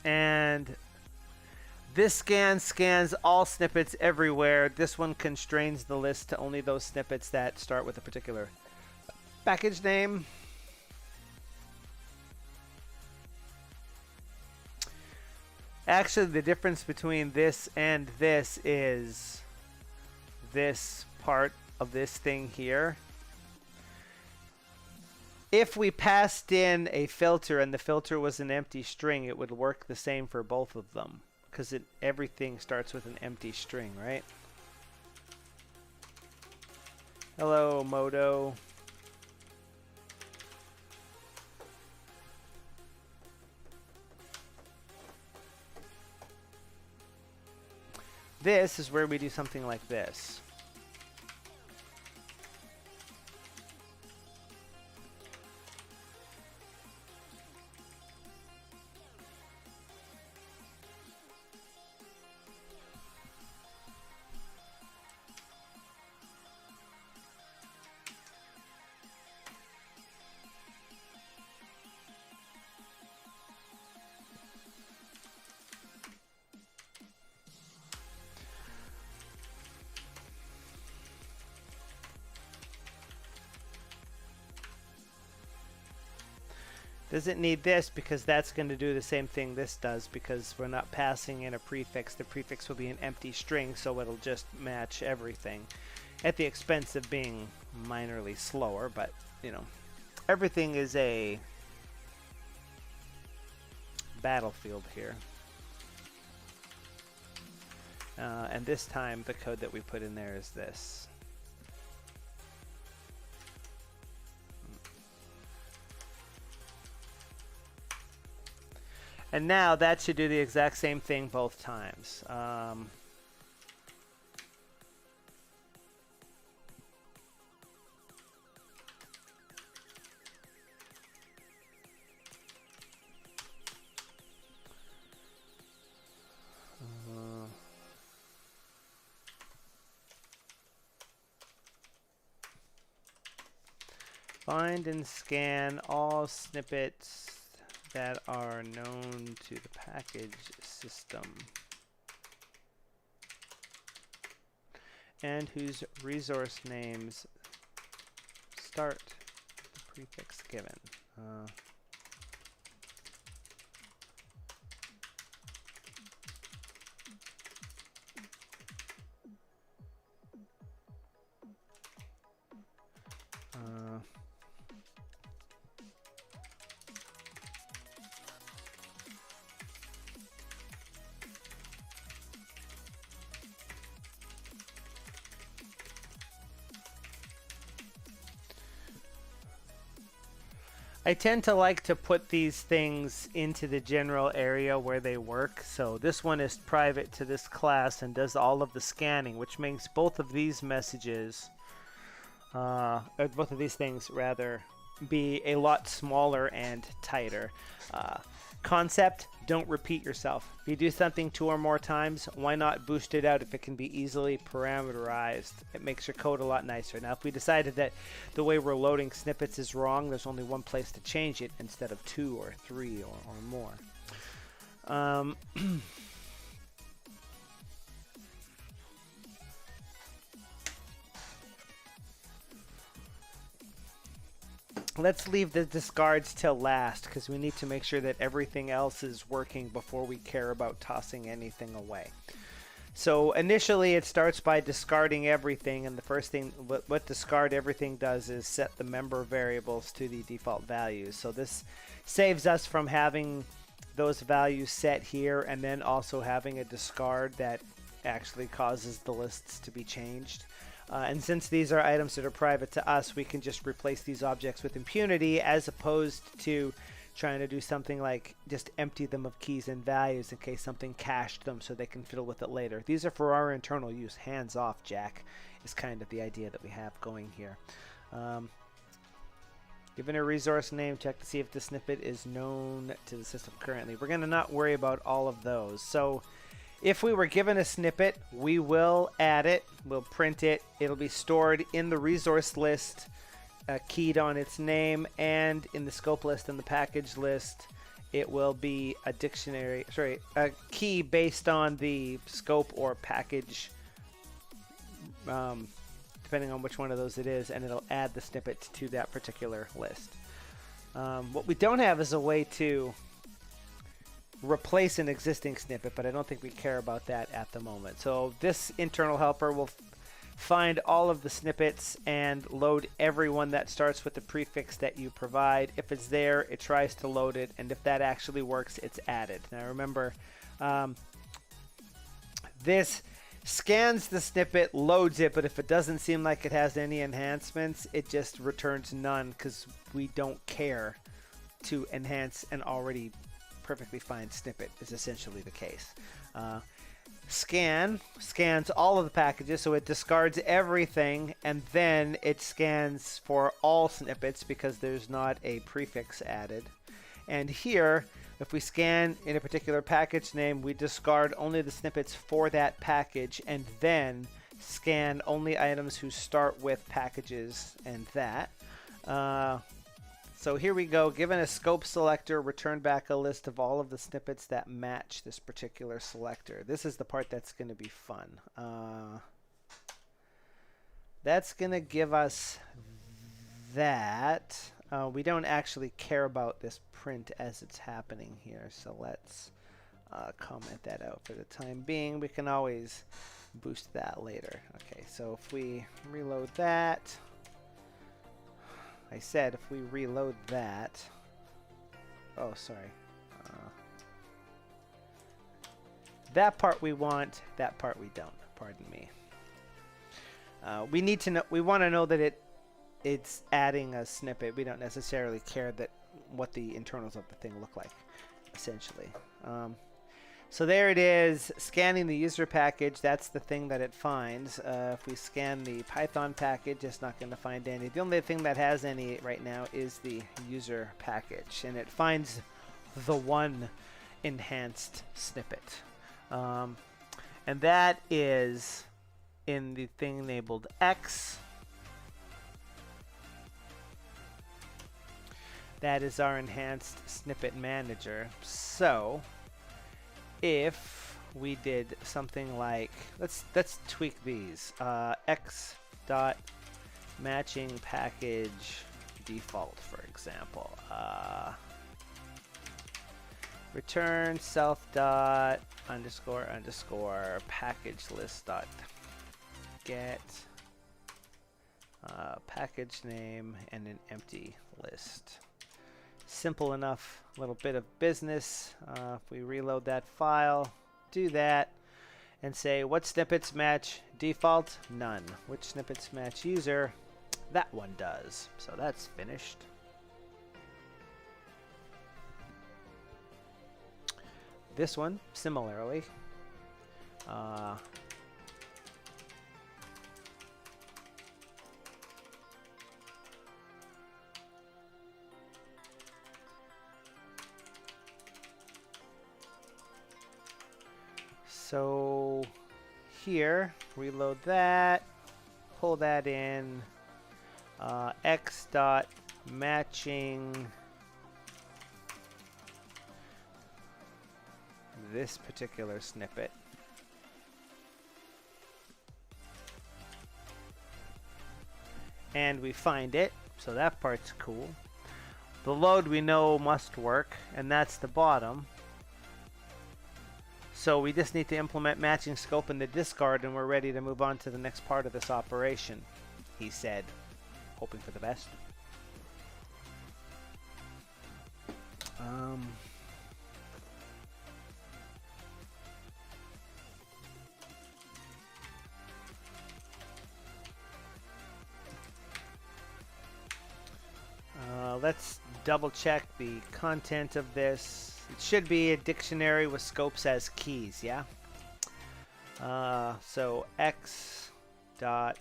And this scan scans all snippets everywhere. This one constrains the list to only those snippets that start with a particular package name. Actually, the difference between this and this is this part of this thing here. If we passed in a filter and the filter was an empty string, it would work the same for both of them, because everything starts with an empty string, right? Hello, Modo. This is where we do something like this. Doesn't need this because that's going to do the same thing this does, because we're not passing in a prefix. The prefix will be an empty string, so it'll just match everything at the expense of being minorly slower, but you know, everything is a battlefield here. And this time the code that we put in there is this. And now that should do the exact same thing both times. Find and scan all snippets that are known to the package system and whose resource names start with the prefix given. I tend to like to put these things into the general area where they work. So this one is private to this class and does all of the scanning, which makes both of these messages, both of these things rather, be a lot smaller and tighter. Concept, don't repeat yourself. If you do something 2 or more times, why not boost it out if it can be easily parameterized? It makes your code a lot nicer. Now, if we decided that the way we're loading snippets is wrong, there's only one place to change it instead of 2 or 3 or more. Let's leave the discards till last because we need to make sure that everything else is working before we care about tossing anything away. So initially it starts by discarding everything, and the first thing what discard everything does is set the member variables to the default values. So this saves us from having those values set here and then also having a discard that actually causes the lists to be changed. And since these are items that are private to us, we can just replace these objects with impunity as opposed to trying to do something like just empty them of keys and values in case something cached them so they can fiddle with it later. These are for our internal use. Hands off, Jack, is kind of the idea that we have going here. Given a resource name, check to see if the snippet is known to the system currently. We're going to not worry about all of those. So if we were given a snippet, we will add it, we'll print it, it'll be stored in the resource list, keyed on its name, and in the scope list and the package list, it will be a a key based on the scope or package, depending on which one of those it is, and it'll add the snippet to that particular list. What we don't have is a way to replace an existing snippet, but I don't think we care about that at the moment. So this internal helper will find all of the snippets and load every one that starts with the prefix that you provide. If it's there, it tries to load it, and if that actually works, it's added. Now remember, this scans the snippet, loads it, but if it doesn't seem like it has any enhancements, it just returns none because we don't care to enhance an already perfectly fine snippet is essentially the case. Scan scans all of the packages, so it discards everything, and then it scans for all snippets because there's not a prefix added. And here, if we scan in a particular package name, we discard only the snippets for that package and then scan only items who start with packages and that. So here we go. Given a scope selector, return back a list of all of the snippets that match this particular selector. This is the part that's going to be fun. That's going to give us that. We don't actually care about this print as it's happening here, so let's comment that out for the time being. We can always boost that later. Okay, so if we reload that, I said if we reload that, oh sorry, that part we want, that part we don't, pardon me. We need to know, we want to know that it's adding a snippet. We don't necessarily care that what the internals of the thing look like, essentially. So there it is, scanning the user package. That's the thing that it finds. If we scan the Python package, it's not going to find any. The only thing that has any right now is the user package, and it finds the one enhanced snippet. And that is in the thing labeled X. That is our enhanced snippet manager. So if we did something like, let's tweak these. X dot matching package default, for example. Return self dot underscore underscore package list dot get package name and an empty list. Simple enough little bit of business. If we reload that file, do that, and say what snippets match default? None. Which snippets match user? That one does. So that's finished. This one, similarly. So here, reload that, pull that in, x dot matching this particular snippet. And we find it, so that part's cool. The load we know must work, and that's the bottom. So we just need to implement matching scope in the discard and we're ready to move on to the next part of this operation, he said, hoping for the best. Let's double check the content of this. It should be a dictionary with scopes as keys, yeah? So x dot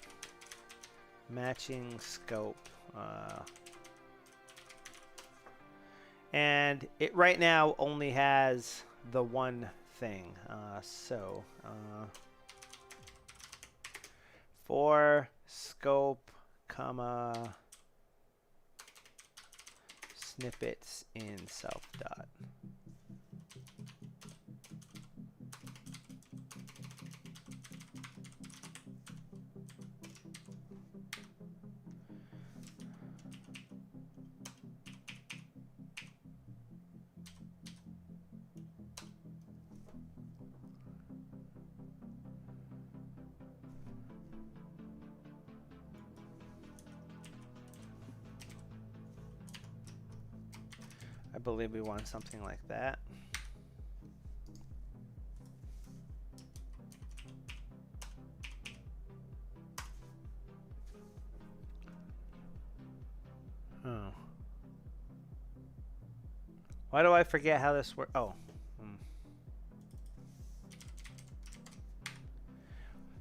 matching scope. And it right now only has the one thing. For scope, comma, snippets in self dot. I believe we want something like that. Oh. Why do I forget how this works? Oh.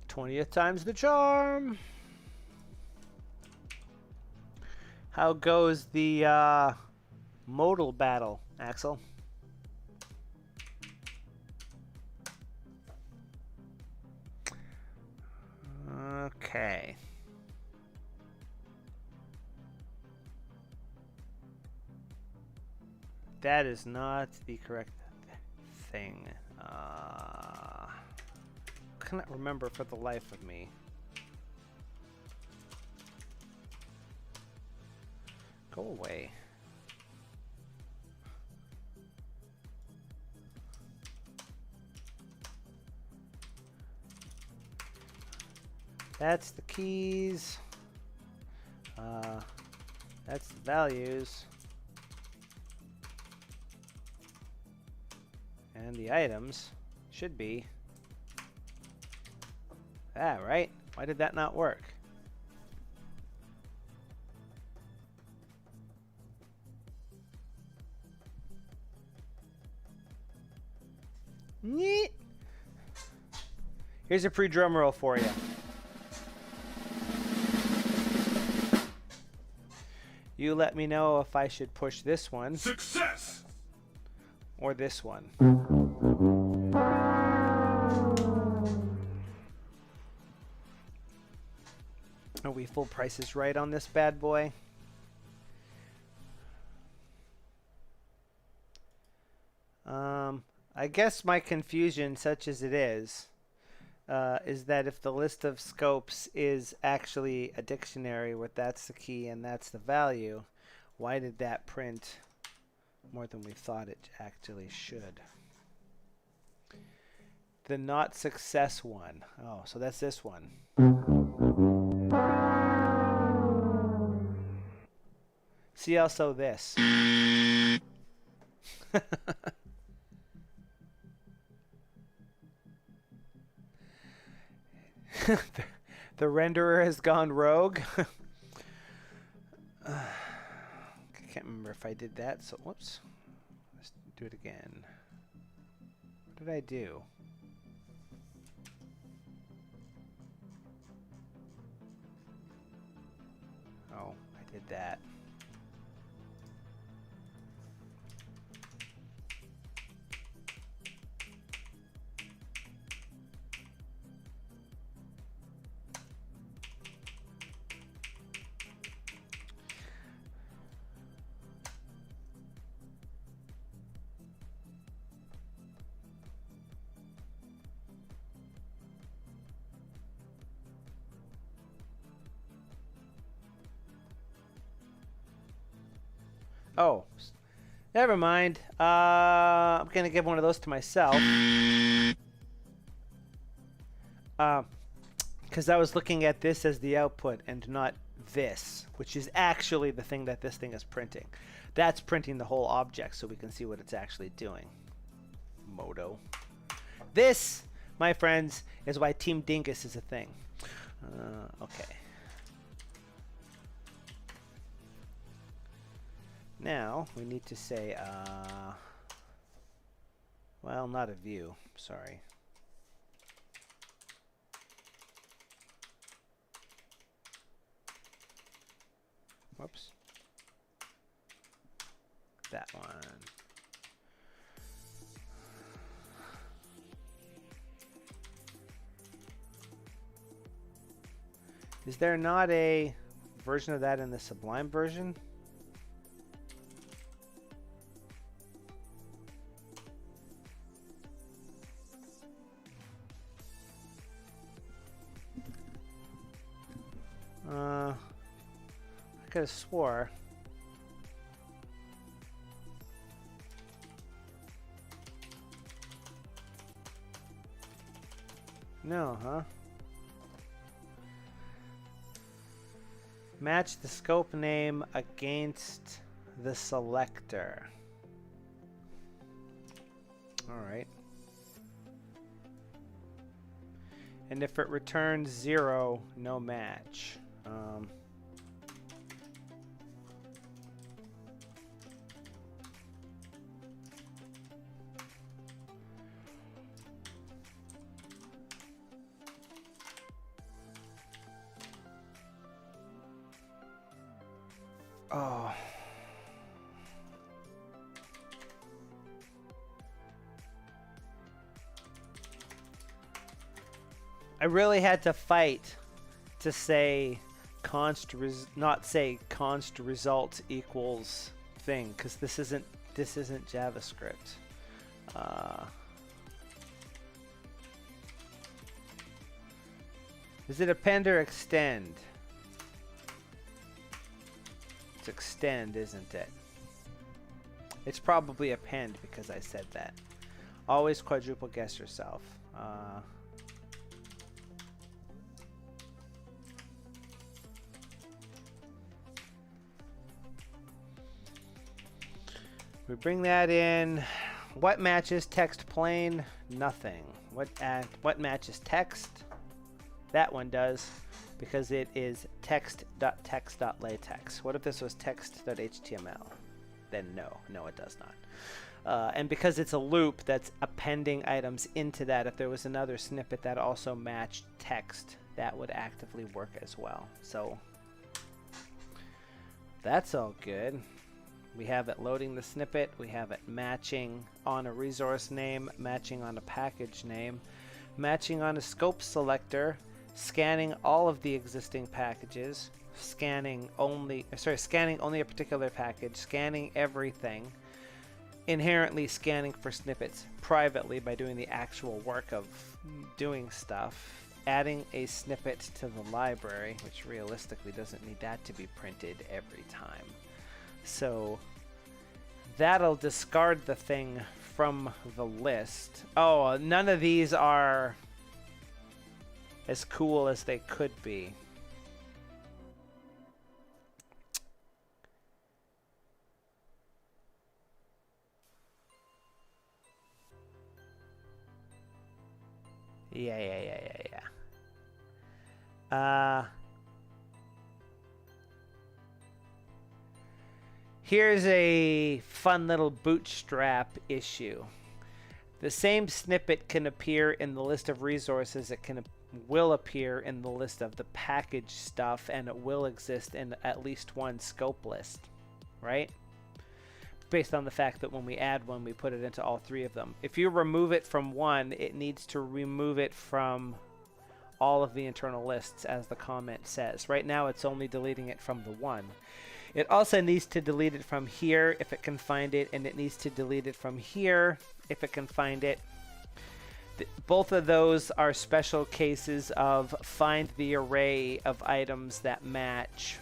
20th time's the charm. How goes the modal battle, Axel? Okay. That is not the correct thing. Cannot remember for the life of me. Go away. That's the keys. That's the values. And the items should be. Right? Why did that not work? Neat. Here's a pre-drum roll for you. You let me know if I should push this one. Success! Or this one. Are we full prices right on this bad boy? I guess my confusion, such as it is that if the list of scopes is actually a dictionary where that's the key and that's the value, why did that print more than we thought it actually should? The not success one. Oh, so that's this one. See also this. The renderer has gone rogue. I can't remember if I did that, so whoops. Let's do it again. What did I do? Oh, I did that. Oh, never mind. I'm going to give one of those to myself. Because I was looking at this as the output and not this, which is actually the thing that this thing is printing. That's printing the whole object so we can see what it's actually doing. Moto. This, my friends, is why Team Dingus is a thing. Okay. Now, we need to say, well, not a view, sorry. Whoops. That one. Is there not a version of that in the Sublime version? I could have swore. No, huh? Match the scope name against the selector. Alright. And if it returns 0, no match. Oh. I really had to fight to say not say const result equals thing, because this isn't JavaScript. Is it append or extend? It's extend, isn't it? It's probably append because I said that. Always quadruple guess yourself. We bring that in. What matches text plain? Nothing. What matches text? That one does, because it is text.text.latex. What if this was text.html? Then no, it does not. And because it's a loop that's appending items into that, if there was another snippet that also matched text, that would actively work as well. So that's all good. We have it loading the snippet, we have it matching on a resource name, matching on a package name, matching on a scope selector, scanning all of the existing packages, scanning only a particular package, scanning everything, inherently scanning for snippets privately by doing the actual work of doing stuff, adding a snippet to the library, which realistically doesn't need that to be printed every time. So that'll discard the thing from the list. Oh, none of these are as cool as they could be. Yeah. Here's a fun little bootstrap issue. The same snippet can appear in the list of resources. It will appear in the list of the package stuff, and it will exist in at least one scope list, right? Based on the fact that when we add one, we put it into all three of them. If you remove it from one, it needs to remove it from all of the internal lists, as the comment says. Right now, it's only deleting it from the one. It also needs to delete it from here if it can find it, and it needs to delete it from here if it can find it. Both of those are special cases of find the array of items that match,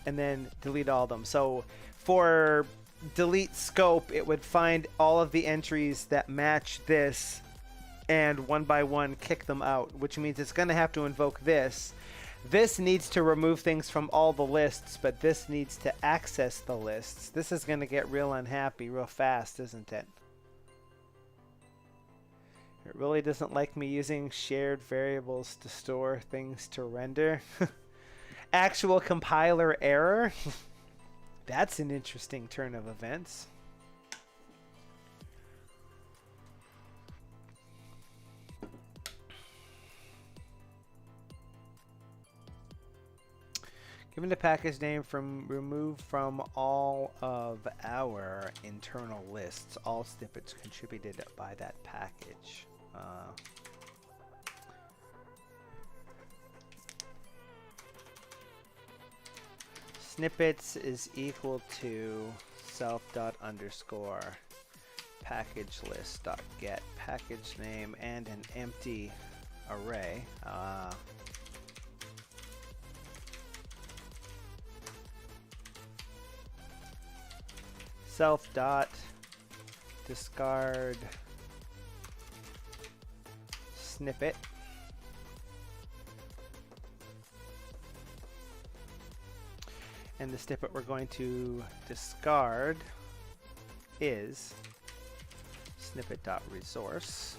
and then delete all of them. So for delete scope, it would find all of the entries that match this and one by one kick them out, which means it's going to have to invoke this. This needs to remove things from all the lists, but this needs to access the lists. This is going to get real unhappy real fast, isn't it? It really doesn't like me using shared variables to store things to render. Actual compiler error? That's an interesting turn of events. Given the package name removed from all of our internal lists, all snippets contributed by that package. Snippets is equal to self._ package list.get package name and an empty array. Self.discard snippet. And the snippet we're going to discard is snippet.resource.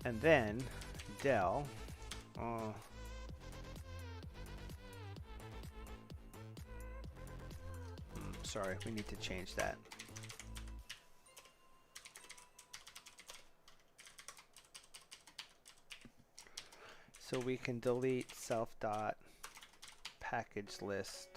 And then del sorry, we need to change that. So we can delete self.package list.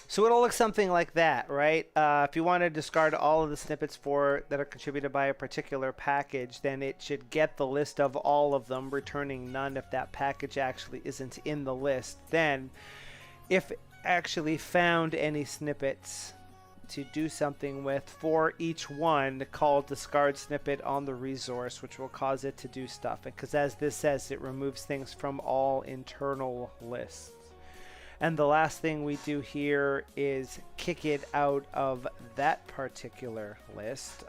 So it'll look something like that, right? If you want to discard all of the snippets that are contributed by a particular package, then it should get the list of all of them, returning none if that package actually isn't in the list. Then, if it actually found any snippets to do something with, for each one, call discard snippet on the resource, which will cause it to do stuff. Because as this says, it removes things from all internal lists. And the last thing we do here is kick it out of that particular list.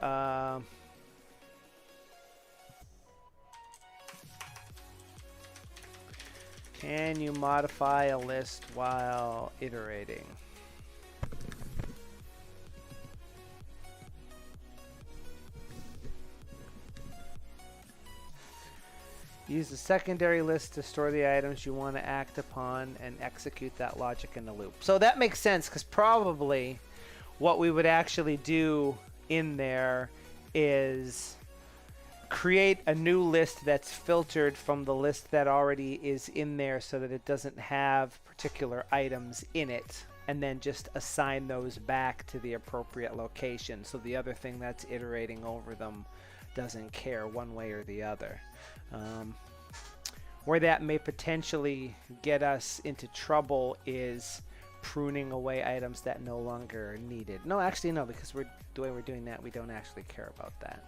Can you modify a list while iterating? Use the secondary list to store the items you want to act upon and execute that logic in the loop. So that makes sense, because probably what we would actually do in there is create a new list that's filtered from the list that already is in there so that it doesn't have particular items in it, and then just assign those back to the appropriate location. So the other thing that's iterating over them doesn't care one way or the other. Where that may potentially get us into trouble is pruning away items that no longer are needed. No, actually no, because the way we're doing that, we don't actually care about that.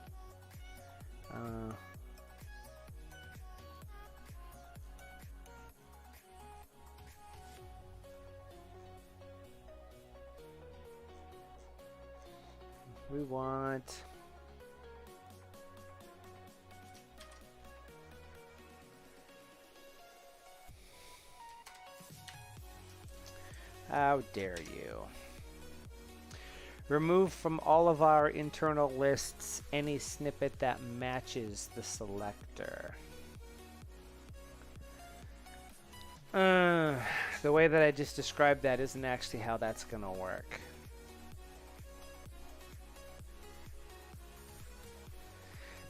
We want... How dare you? Remove from all of our internal lists any snippet that matches the selector. The way that I just described that isn't actually how that's going to work.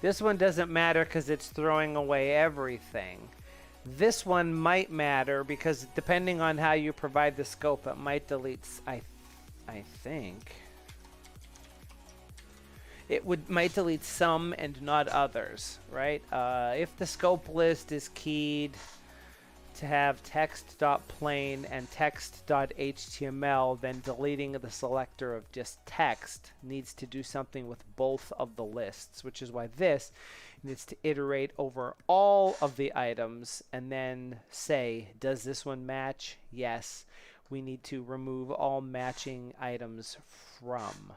This one doesn't matter because it's throwing away everything. This one might matter because depending on how you provide the scope, it might delete. I think it might delete some and not others, right? If the scope list is keyed to have text.plain and text.html, then deleting the selector of just text needs to do something with both of the lists, which is why this needs to iterate over all of the items and then say, does this one match? Yes. We need to remove all matching items from.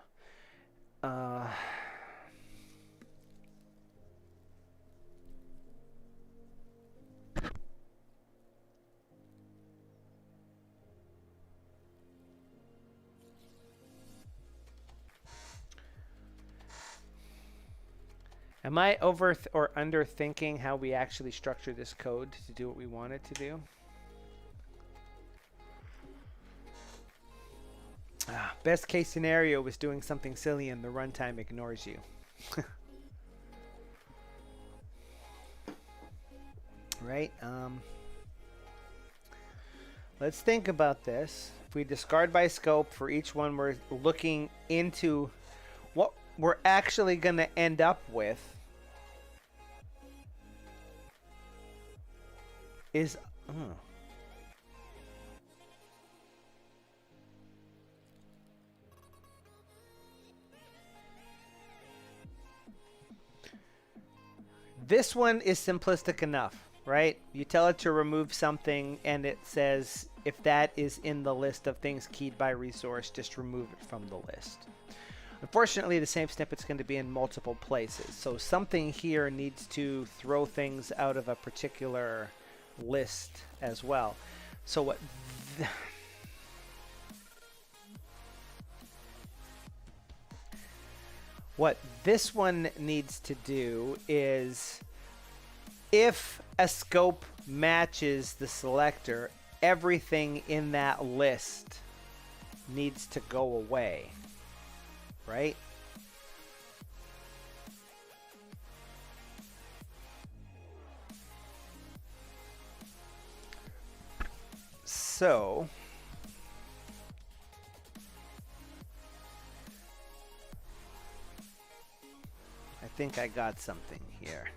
Am I over or under thinking how we actually structure this code to do what we want it to do? Best case scenario is doing something silly and the runtime ignores you. Right? Let's think about this. If we discard by scope for each one, we're looking into what we're actually going to end up with is... This one is simplistic enough, right? You tell it to remove something and it says if that is in the list of things keyed by resource, just remove it from the list. Unfortunately, the same snippet's going to be in multiple places. So something here needs to throw things out of a particular list as well. So what this one needs to do is, if a scope matches the selector, everything in that list needs to go away, right? So I think I got something here.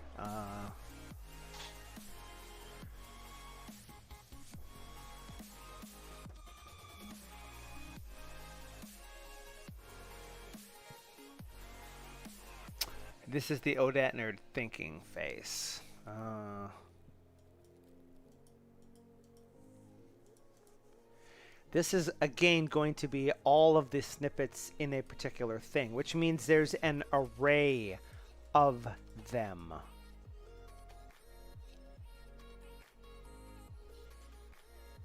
This is the ODAT nerd thinking face. This is, again, going to be all of the snippets in a particular thing, which means there's an array of them.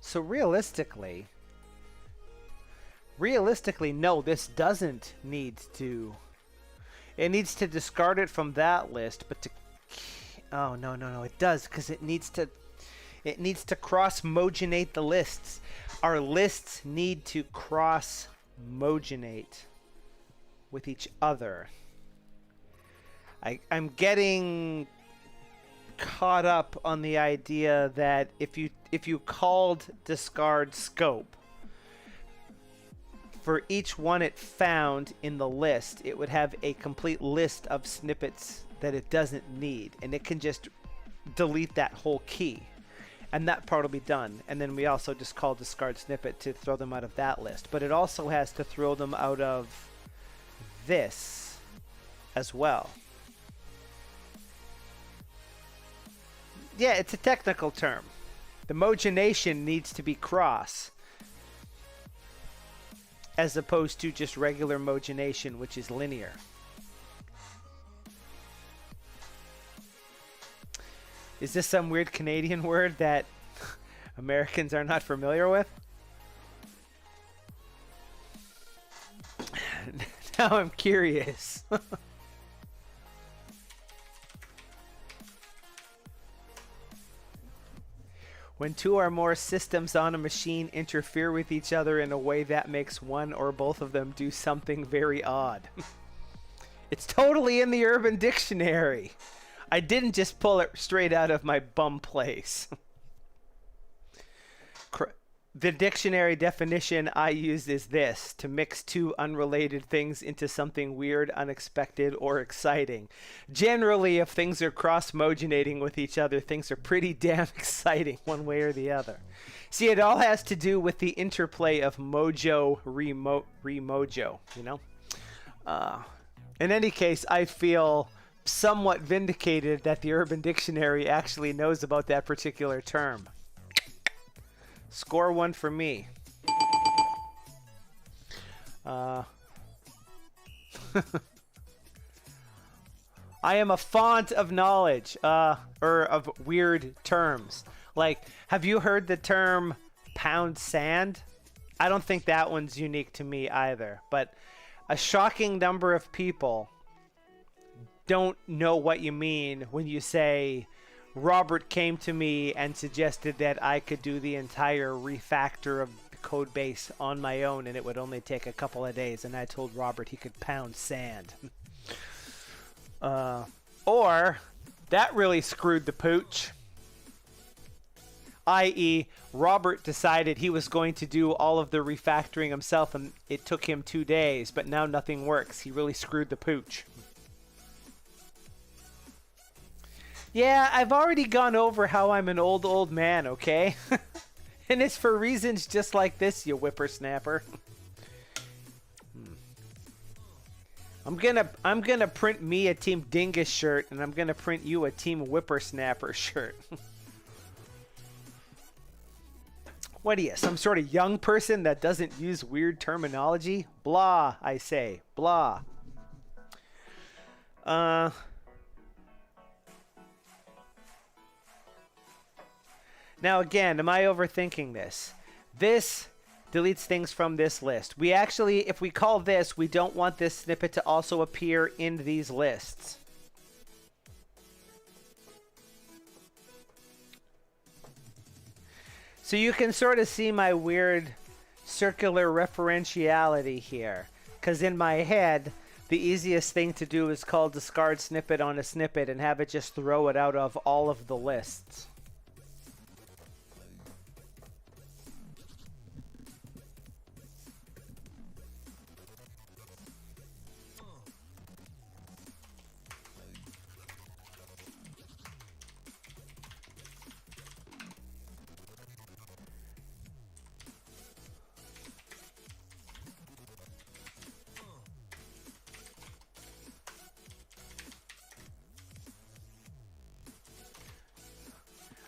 So realistically, no, this doesn't need to... It needs to discard it from that list, but to... Oh, no, it does, because it needs to cross-mogenate the lists. Our lists need to cross-mogenate with each other. I'm getting caught up on the idea that if you called discard scope, for each one it found in the list, it would have a complete list of snippets that it doesn't need, and it can just delete that whole key. And that part will be done. And then we also just call discard snippet to throw them out of that list. But it also has to throw them out of this as well. Yeah, it's a technical term. The mogenation needs to be cross, as opposed to just regular mogenation, which is linear. Is this some weird Canadian word that Americans are not familiar with? Now I'm curious. When two or more systems on a machine interfere with each other in a way that makes one or both of them do something very odd. It's totally in the Urban Dictionary. I didn't just pull it straight out of my bum place. The dictionary definition I used is this: to mix two unrelated things into something weird, unexpected, or exciting. Generally, if things are cross-mogenating with each other, things are pretty damn exciting one way or the other. See, it all has to do with the interplay of mojo, remojo, you know? In any case, I feel somewhat vindicated that the Urban Dictionary actually knows about that particular term. Score one for me. I am a font of knowledge, or of weird terms. Like, have you heard the term pound sand? I don't think that one's unique to me either, but a shocking number of people don't know what you mean when you say, Robert came to me and suggested that I could do the entire refactor of the code base on my own and it would only take a couple of days, and I told Robert he could pound sand. Or, that really screwed the pooch. I.e., Robert decided he was going to do all of the refactoring himself and it took him 2 days, but now nothing works. He really screwed the pooch. Yeah, I've already gone over how I'm an old man, okay? And it's for reasons just like this, you whippersnapper. I'm gonna print me a Team Dingus shirt, and I'm gonna print you a Team Whippersnapper shirt. What are you, some sort of young person that doesn't use weird terminology? Blah, I say. Blah. Now again, am I overthinking this? This deletes things from this list. We actually, if we call this, we don't want this snippet to also appear in these lists. So you can sort of see my weird circular referentiality here. Because in my head, the easiest thing to do is call discard snippet on a snippet and have it just throw it out of all of the lists.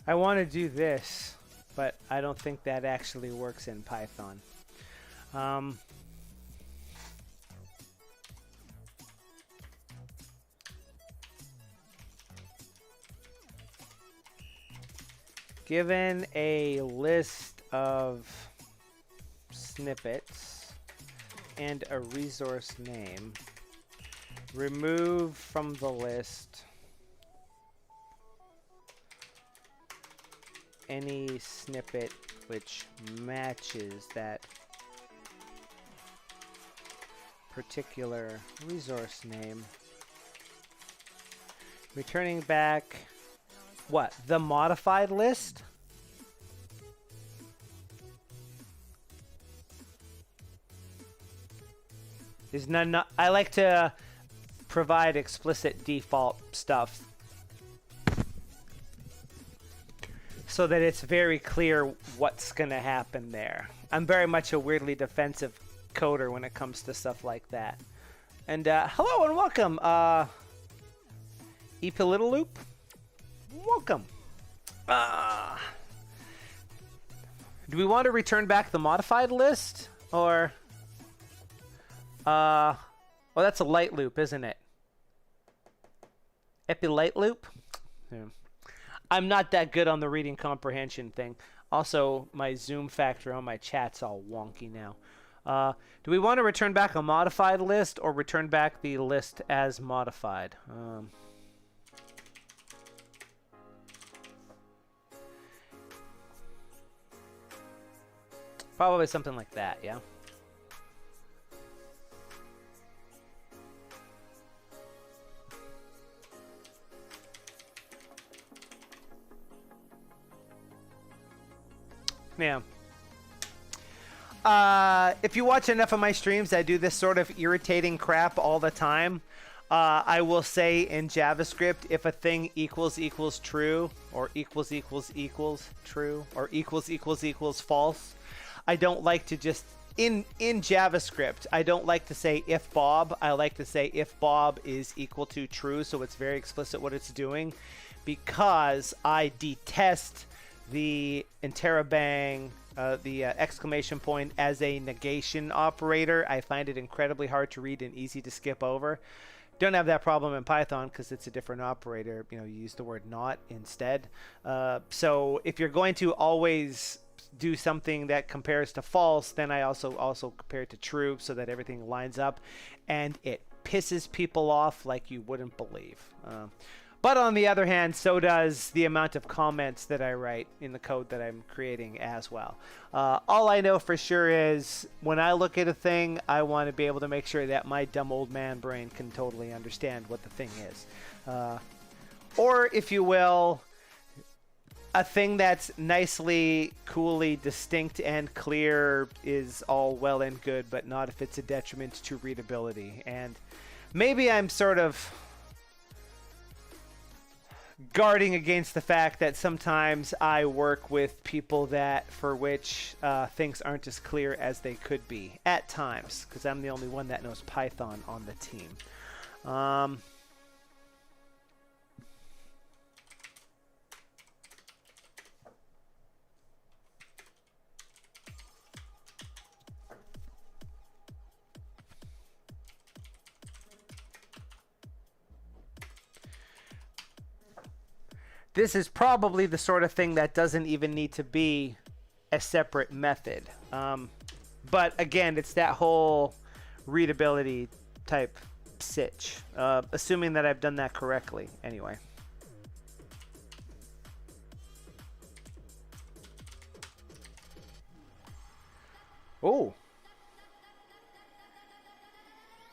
I want to do this, but I don't think that actually works in Python. Given a list of snippets and a resource name, remove from the list any snippet which matches that particular resource name. Returning back, what, the modified list? Is none. I like to provide explicit default stuff. so that it's very clear what's going to happen there. I'm very much a weirdly defensive coder when it comes to stuff like that. And hello and welcome, Epilitaloop. Welcome. Do we want to return back the modified list, or well, that's a light loop, isn't it? Epi-light loop? Yeah. I'm not that good on the reading comprehension thing. Also, my zoom factor on my chat's all wonky now. Do we want to return back a modified list or return back the list as modified? Probably something like that, yeah? Yeah. If you watch enough of my streams, I do this sort of irritating crap all the time. I will say in JavaScript, if a thing equals true, or equals true, or equals false, I don't like to just, in JavaScript, I don't like to say if Bob. I like to say if Bob is equal to true, so it's very explicit what it's doing, because I detest the interrobang, the exclamation point as a negation operator. I find it incredibly hard to read and easy to skip over. Don't have that problem in Python because it's a different operator. You know, you use the word not instead. So if you're going to always do something that compares to false, then I also compare it to true so that everything lines up, and it pisses people off like you wouldn't believe. But on the other hand, so does the amount of comments that I write in the code that I'm creating as well. All I know for sure is when I look at a thing, I want to be able to make sure that my dumb old man brain can totally understand what the thing is. Or, if you will, a thing that's nicely, coolly distinct and clear is all well and good, but not if it's a detriment to readability. And maybe I'm sort of guarding against the fact that sometimes I work with people that for which things aren't as clear as they could be at times, because I'm the only one that knows Python on the team. This is probably the sort of thing that doesn't even need to be a separate method. But again, it's that whole readability type sitch. Assuming that I've done that correctly, anyway. Oh.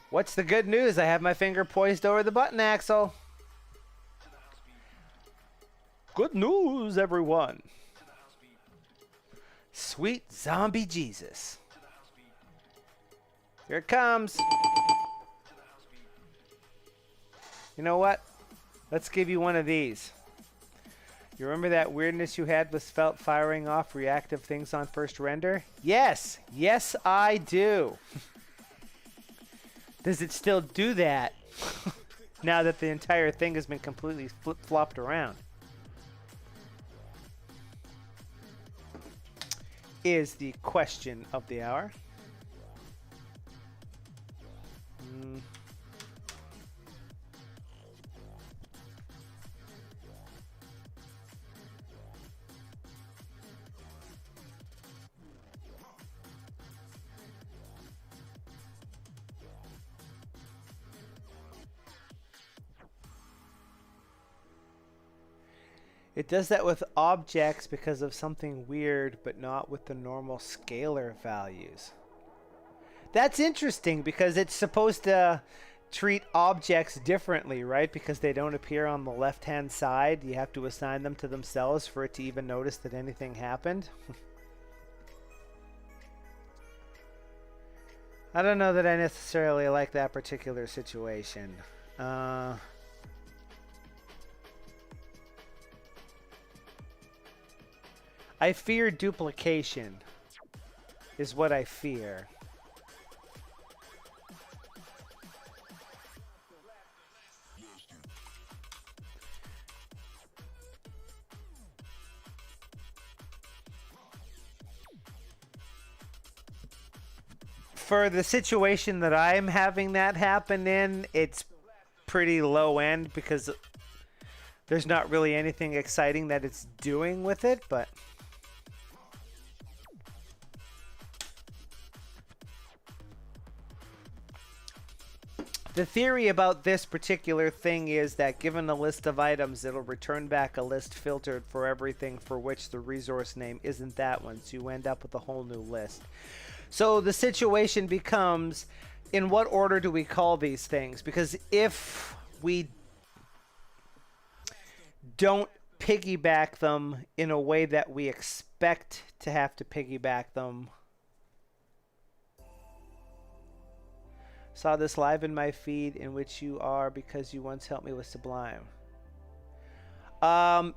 What's the good news? I have my finger poised over the button axle. Good news, everyone. Sweet zombie Jesus. Here it comes. You know what? Let's give you one of these. You remember that weirdness you had with Svelte firing off reactive things on first render? Yes. Yes, I do. Does it still do that now that the entire thing has been completely flip-flopped around? Is the question of the hour. It does that with objects because of something weird, but not with the normal scalar values. That's interesting because it's supposed to treat objects differently, right? Because they don't appear on the left-hand side. You have to assign them to themselves for it to even notice that anything happened. I don't know that I necessarily like that particular situation. I fear duplication is what I fear. For the situation that I'm having that happen in, it's pretty low end because there's not really anything exciting that it's doing with it, but the theory about this particular thing is that given a list of items, it'll return back a list filtered for everything for which the resource name isn't that one, so you end up with a whole new list. So the situation becomes, in what order do we call these things? Because if we don't piggyback them in a way that we expect to have to piggyback them. Saw this live in my feed in which you are because you once helped me with Sublime.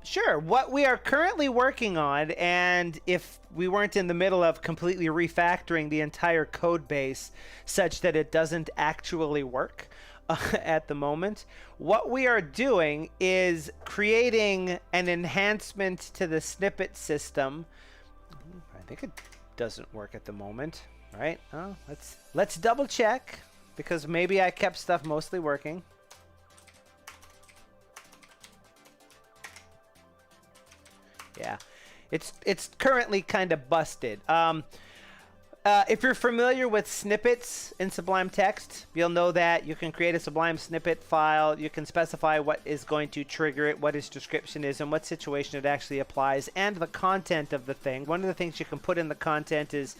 Sure. What we are currently working on, and if we weren't in the middle of completely refactoring the entire code base such that it doesn't actually work at the moment, what we are doing is creating an enhancement to the snippet system. I think it doesn't work at the moment, right? Oh, let's double check because maybe I kept stuff mostly working. Yeah, it's currently kind of busted. If you're familiar with snippets in Sublime Text, you'll know that you can create a Sublime snippet file. You can specify what is going to trigger it, what its description is, and what situation it actually applies, and the content of the thing. One of the things you can put in the content is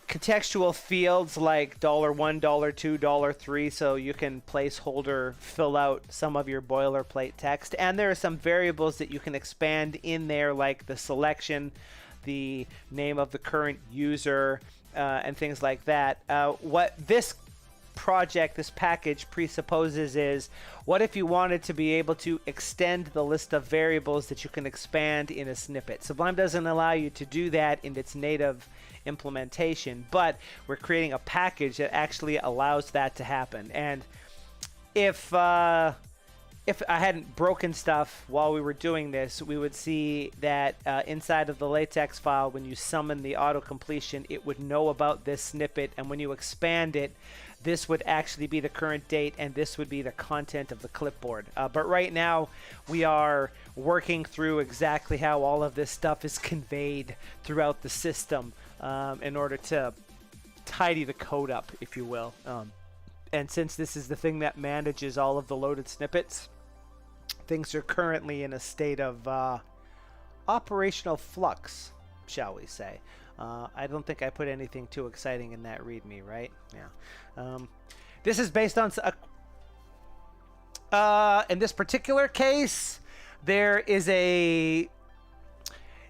contextual fields like $1, $2, $3, so you can placeholder fill out some of your boilerplate text. And there are some variables that you can expand in there, like the selection, the name of the current user, and things like that. What this project, this package presupposes is, what if you wanted to be able to extend the list of variables that you can expand in a snippet? Sublime doesn't allow you to do that in its native implementation, but we're creating a package that actually allows that to happen. And if I hadn't broken stuff while we were doing this, we would see that inside of the latex file, when you summon the auto-completion, it would know about this snippet, and when you expand it, this would actually be the current date, and this would be the content of the clipboard. But right now, we are working through exactly how all of this stuff is conveyed throughout the system in order to tidy the code up, if you will. And since this is the thing that manages all of the loaded snippets, things are currently in a state of operational flux, shall we say. I don't think I put anything too exciting in that README, right? Yeah. This is based on... in this particular case, there is a...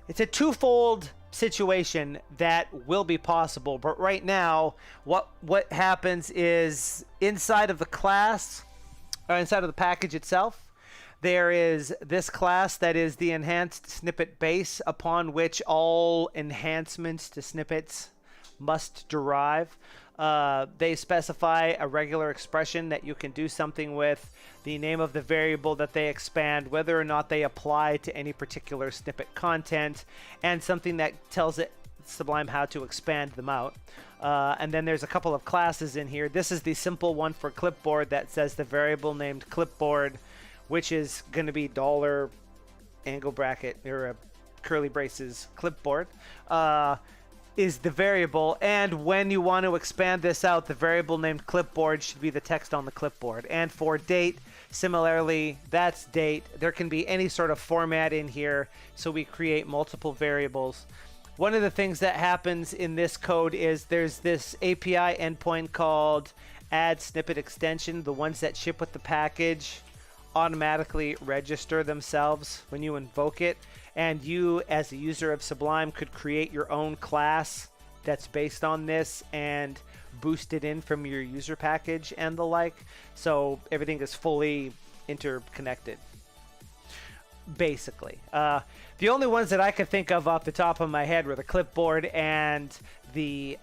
It's a twofold situation that will be possible, but right now, what happens is inside of the class, or inside of the package itself, there is this class that is the enhanced snippet base upon which all enhancements to snippets must derive. They specify a regular expression that you can do something with, the name of the variable that they expand, whether or not they apply to any particular snippet content, and something that tells it Sublime how to expand them out. And then there's a couple of classes in here. This is the simple one for clipboard that says the variable named clipboard, which is going to be $ angle bracket or curly braces clipboard, is the variable. And when you want to expand this out, the variable named clipboard should be the text on the clipboard. And for date, similarly, that's date. There can be any sort of format in here, so we create multiple variables. One of the things that happens in this code is there's this API endpoint called add snippet extension. The ones that ship with the package automatically register themselves when you invoke it, and you as a user of Sublime could create your own class that's based on this and boost it in from your user package and the like, so everything is fully interconnected. basically. The only ones that I could think of off the top of my head were the clipboard and the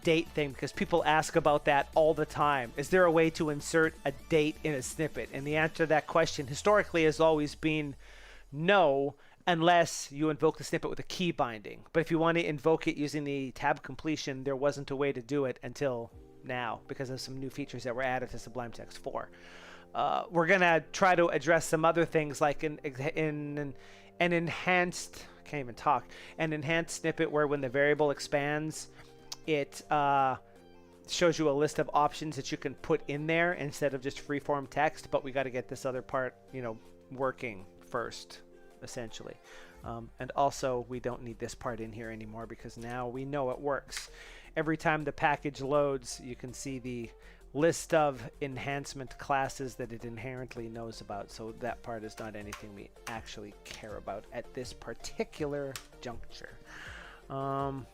date thing, because people ask about that all the time. Is there a way to insert a date in a snippet? And the answer to that question historically has always been no, unless you invoke the snippet with a key binding. But if you want to invoke it using the tab completion, there wasn't a way to do it until now because of some new features that were added to Sublime Text 4. We're going to try to address some other things like in an enhanced, I can't even talk, an enhanced snippet where when the variable expands, it shows you a list of options that you can put in there instead of just freeform text. But we got to get this other part, working first, essentially. And also, we don't need this part in here anymore because now we know it works. Every time the package loads, you can see the list of enhancement classes that it inherently knows about. So that part is not anything we actually care about at this particular juncture. Well,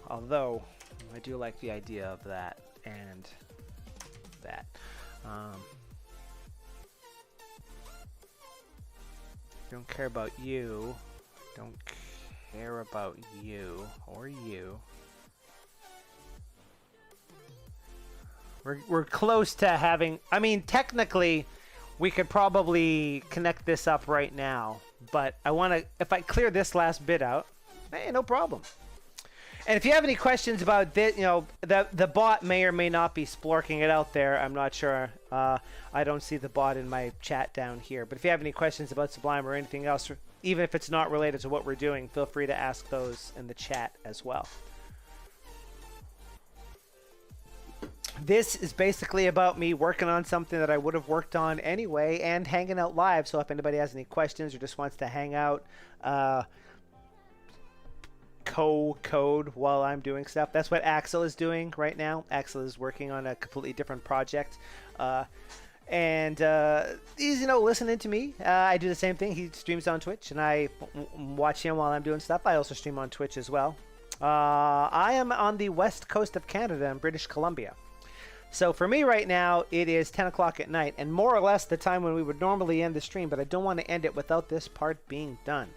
although I do like the idea of that and that. Don't care about you. Don't care about you or you. We're close to having, I mean, technically, we could probably connect this up right now, but I want to, if I clear this last bit out, hey, no problem. And if you have any questions about this, the bot may or may not be splorking it out there. I'm not sure. I don't see the bot in my chat down here. But if you have any questions about Sublime or anything else, even if it's not related to what we're doing, feel free to ask those in the chat as well. This is basically about me working on something that I would have worked on anyway and hanging out live. So if anybody has any questions or just wants to hang out, code while I'm doing stuff. That's what Axel is doing right now. Axel is working on a completely different project. And he's, listening to me. I do the same thing. He streams on Twitch, and I watch him while I'm doing stuff. I also stream on Twitch as well. I am on the west coast of Canada in British Columbia. So for me right now, it is 10 o'clock at night, and more or less the time when we would normally end the stream, but I don't want to end it without this part being done.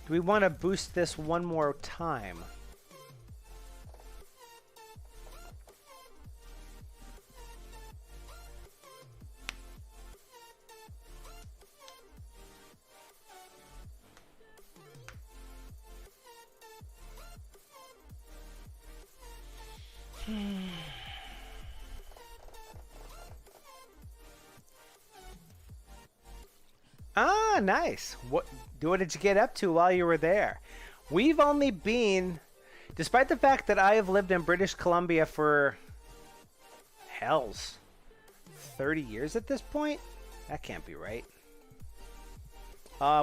Do we want to boost this one more time? Ah, nice. What did you get up to while you were there? We've only been, despite the fact that I have lived in British Columbia for, hells, 30 years at this point? That can't be right.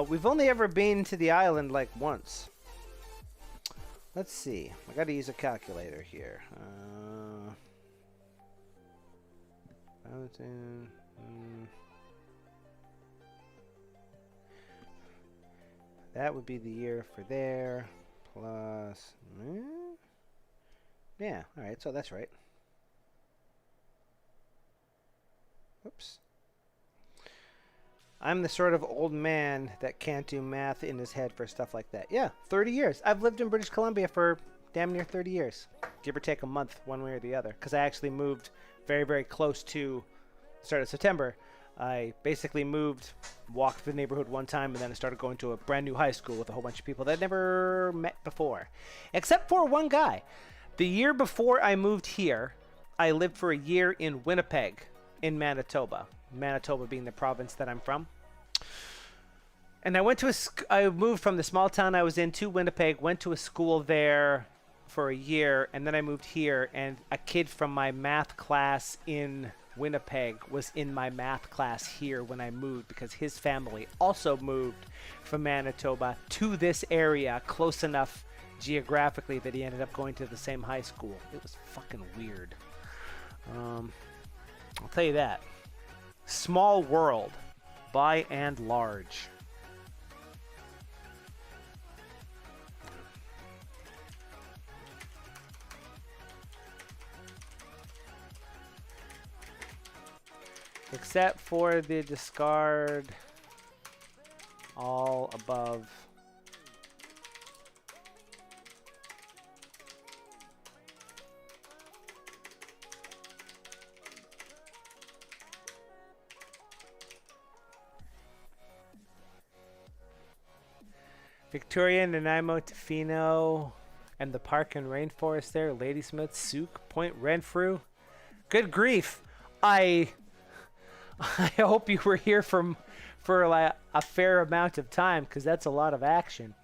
We've only ever been to the island like once. Let's see. I gotta use a calculator here. That would be the year for there, plus... Yeah, alright, so that's right. Whoops. I'm the sort of old man that can't do math in his head for stuff like that. Yeah, 30 years. I've lived in British Columbia for damn near 30 years. Give or take a month, one way or the other. Because I actually moved very, very close to the start of September. I basically moved, walked the neighborhood one time, and then I started going to a brand new high school with a whole bunch of people that I'd never met before. Except for one guy. The year before I moved here, I lived for a year in Winnipeg, in Manitoba. Manitoba being the province that I'm from. And I moved from the small town I was in to Winnipeg, went to a school there for a year, and then I moved here, and a kid from my math class in Winnipeg was in my math class here when I moved, because his family also moved from Manitoba to this area close enough geographically that he ended up going to the same high school. It was fucking weird. I'll tell you that. Small world, by and large. Except for the discard all above. Victoria, Nanaimo, Tofino, and the park and rainforest there. Ladysmith, Souk, Point Renfrew. Good grief. I hope you were here for like a fair amount of time, because that's a lot of action.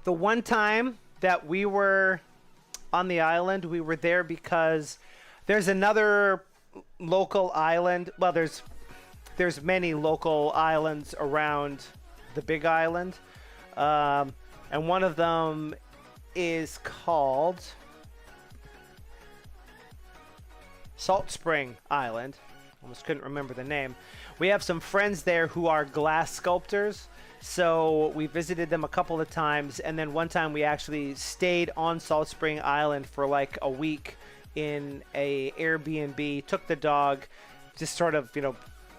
The one time that we were on the island, we were there because there's another local island. Well, there's many local islands around the big island, and one of them is called Salt Spring Island. Almost couldn't remember the name. We have some friends there who are glass sculptors, so we visited them a couple of times, and then one time we actually stayed on Salt Spring Island for like a week in a Airbnb, took the dog, just sort of,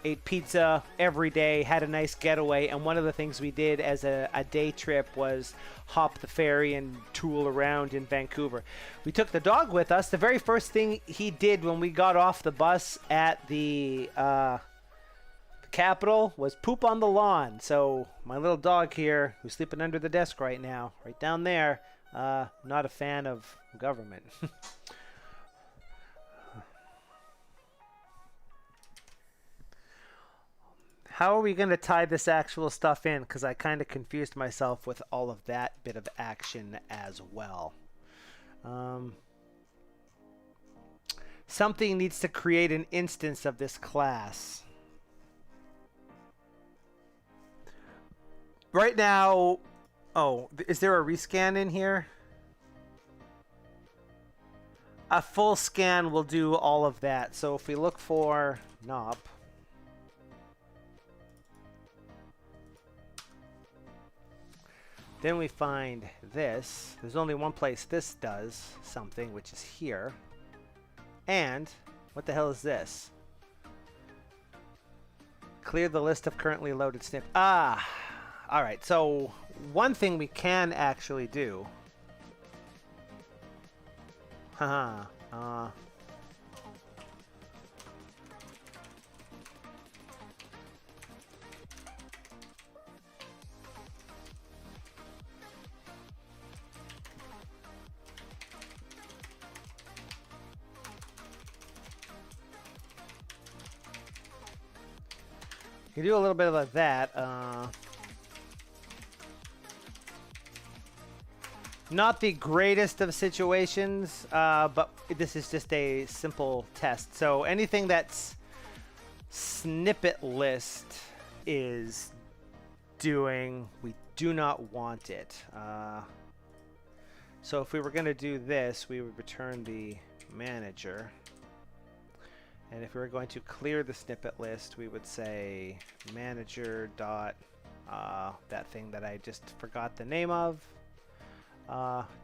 ate pizza every day, had a nice getaway, and one of the things we did as a day trip was hop the ferry and tool around in Vancouver. We took the dog with us. The very first thing he did when we got off the bus at the Capitol was poop on the lawn. So my little dog here, who's sleeping under the desk right now, right down there, not a fan of government. How are we going to tie this actual stuff in? Because I kind of confused myself with all of that bit of action as well. Something needs to create an instance of this class. Right now... Oh, is there a rescan in here? A full scan will do all of that. So if we look for NOP... Then we find this. There's only one place this does something, which is here. And what the hell is this? Clear the list of currently loaded snippets. Ah, all right. So one thing we can actually do. Haha. You do a little bit of that. Not the greatest of situations, but this is just a simple test. So anything that's snippet list is doing, we do not want it. So if we were going to do this, we would return the manager. And if we were going to clear the snippet list, we would say manager dot that thing that I just forgot the name of.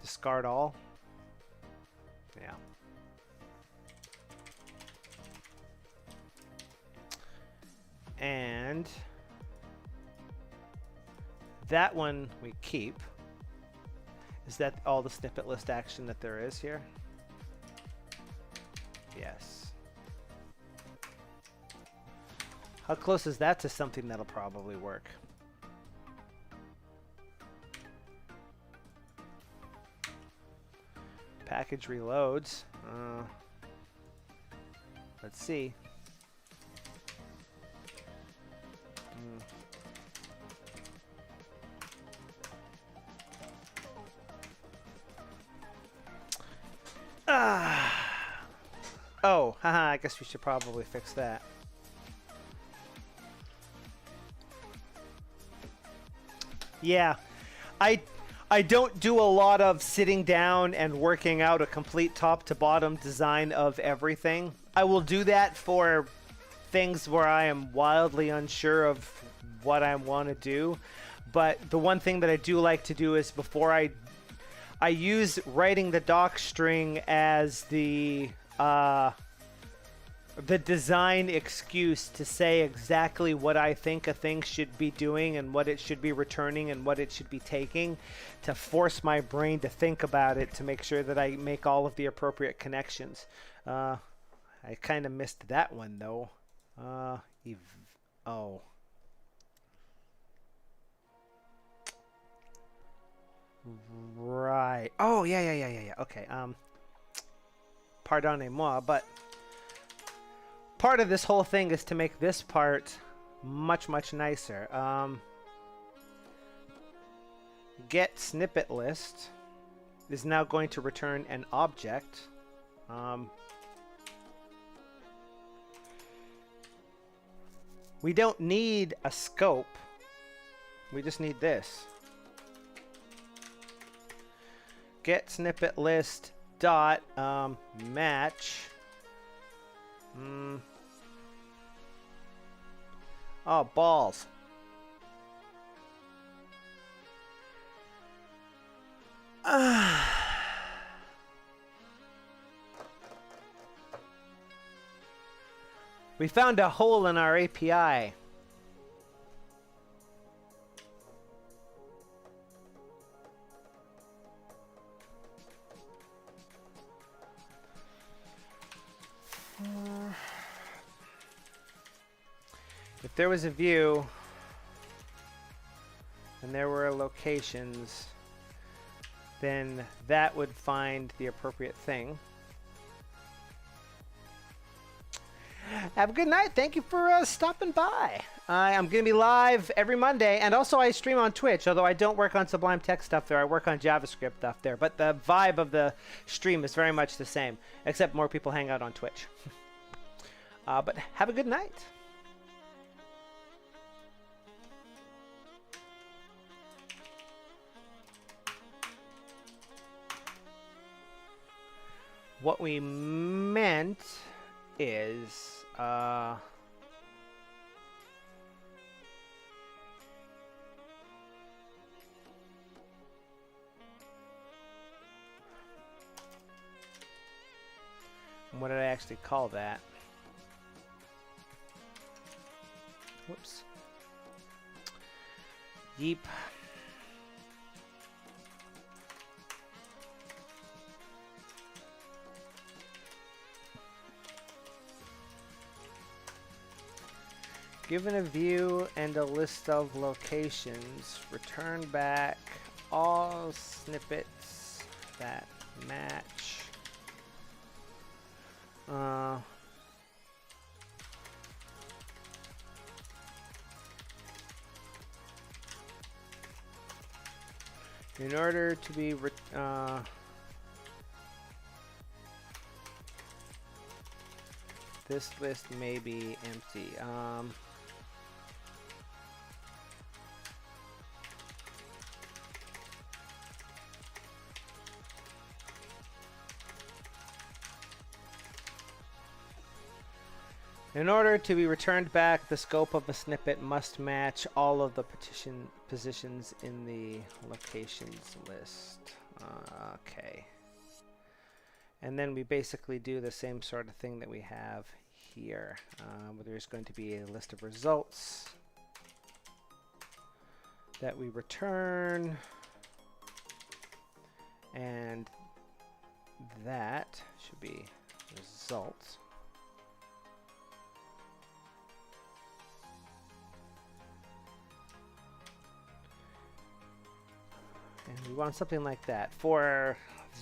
Discard all. Yeah. And that one we keep. Is that all the snippet list action that there is here? Yes. How close is that to something that'll probably work? Package reloads. Let's see. Oh, haha, I guess we should probably fix that. Yeah, I don't do a lot of sitting down and working out a complete top to bottom design of everything. I will do that for things where I am wildly unsure of what I want to do. But the one thing that I do like to do is before I use writing the doc string as the the design excuse to say exactly what I think a thing should be doing and what it should be returning and what it should be taking, to force my brain to think about it to make sure that I make all of the appropriate connections. I kind of missed that one though. Oh. Right. Oh, yeah. Okay. Pardonnez-moi, but part of this whole thing is to make this part much, much nicer. Get snippet list is now going to return an object. We don't need a scope. We just need this. Get snippet list dot match. Oh, balls. We found a hole in our API. If there was a view and there were locations, then that would find the appropriate thing. Have a good night. Thank you for stopping by. I'm going to be live every Monday, and also I stream on Twitch, although I don't work on Sublime text stuff there. I work on JavaScript stuff there, but the vibe of the stream is very much the same, except more people hang out on Twitch. But have a good night. What we meant is what did I actually call that? Whoops. Yeep. Given a view and a list of locations, return back all snippets that match. In order to be this list may be empty. In order to be returned back, the scope of a snippet must match all of the positions in the locations list. Okay. And then we basically do the same sort of thing that we have here. Where there's going to be a list of results that we return. And that should be results. And we want something like that. For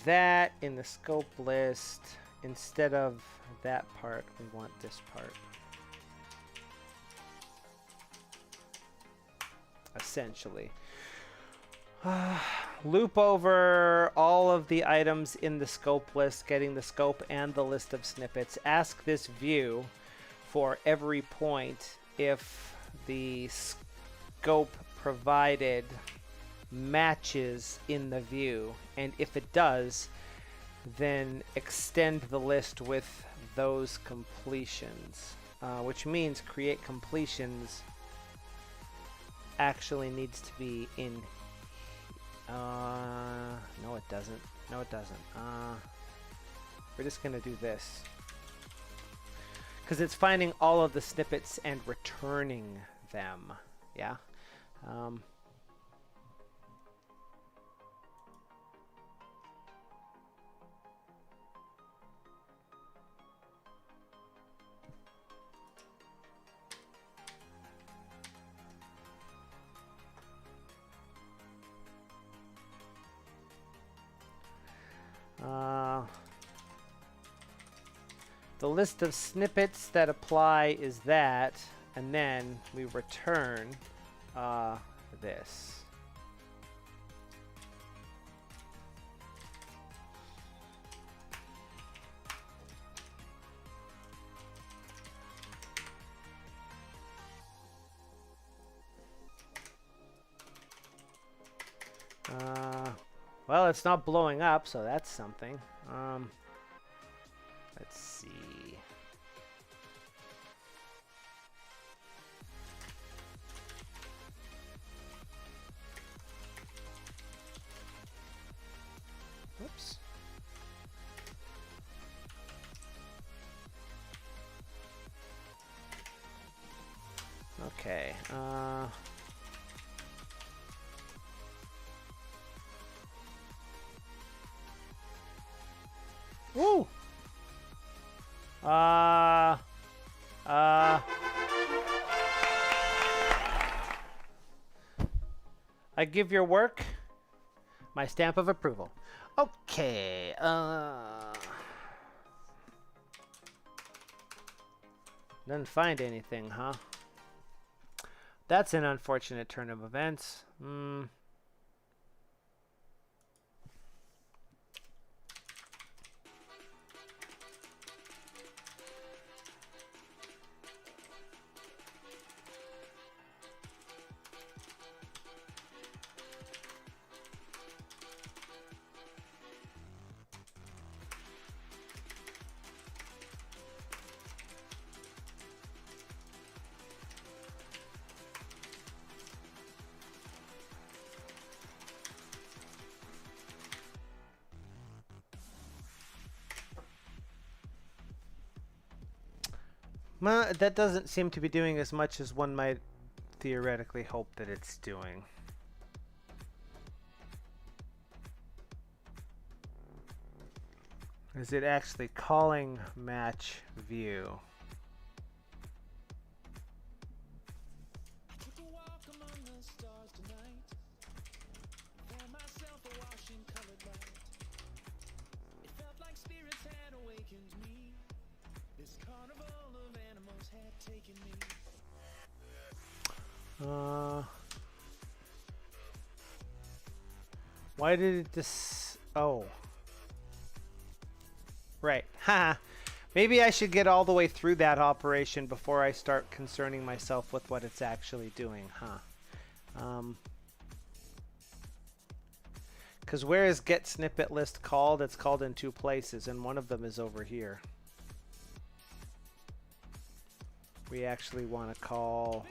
that in the scope list, instead of that part, we want this part. Essentially. Loop over all of the items in the scope list, getting the scope and the list of snippets. Ask this view for every point if the scope provided matches in the view, and if it does, then extend the list with those completions, which means create completions actually needs to be in no it doesn't, we're just gonna do this. because it's finding all of the snippets and returning them. Yeah. Um, the list of snippets that apply is that, and then we return this. Well, it's not blowing up, so that's something. Let's see. Whoops. Okay. Woo! I give your work my stamp of approval. Okay. Didn't find anything, huh? That's an unfortunate turn of events. Well, that doesn't seem to be doing as much as one might theoretically hope that it's doing. Is it actually calling match view? Why did it just... Oh. Right. Ha! Maybe I should get all the way through that operation before I start concerning myself with what it's actually doing, huh? Because where is get snippet list called? It's called in two places, and one of them is over here. We actually want to call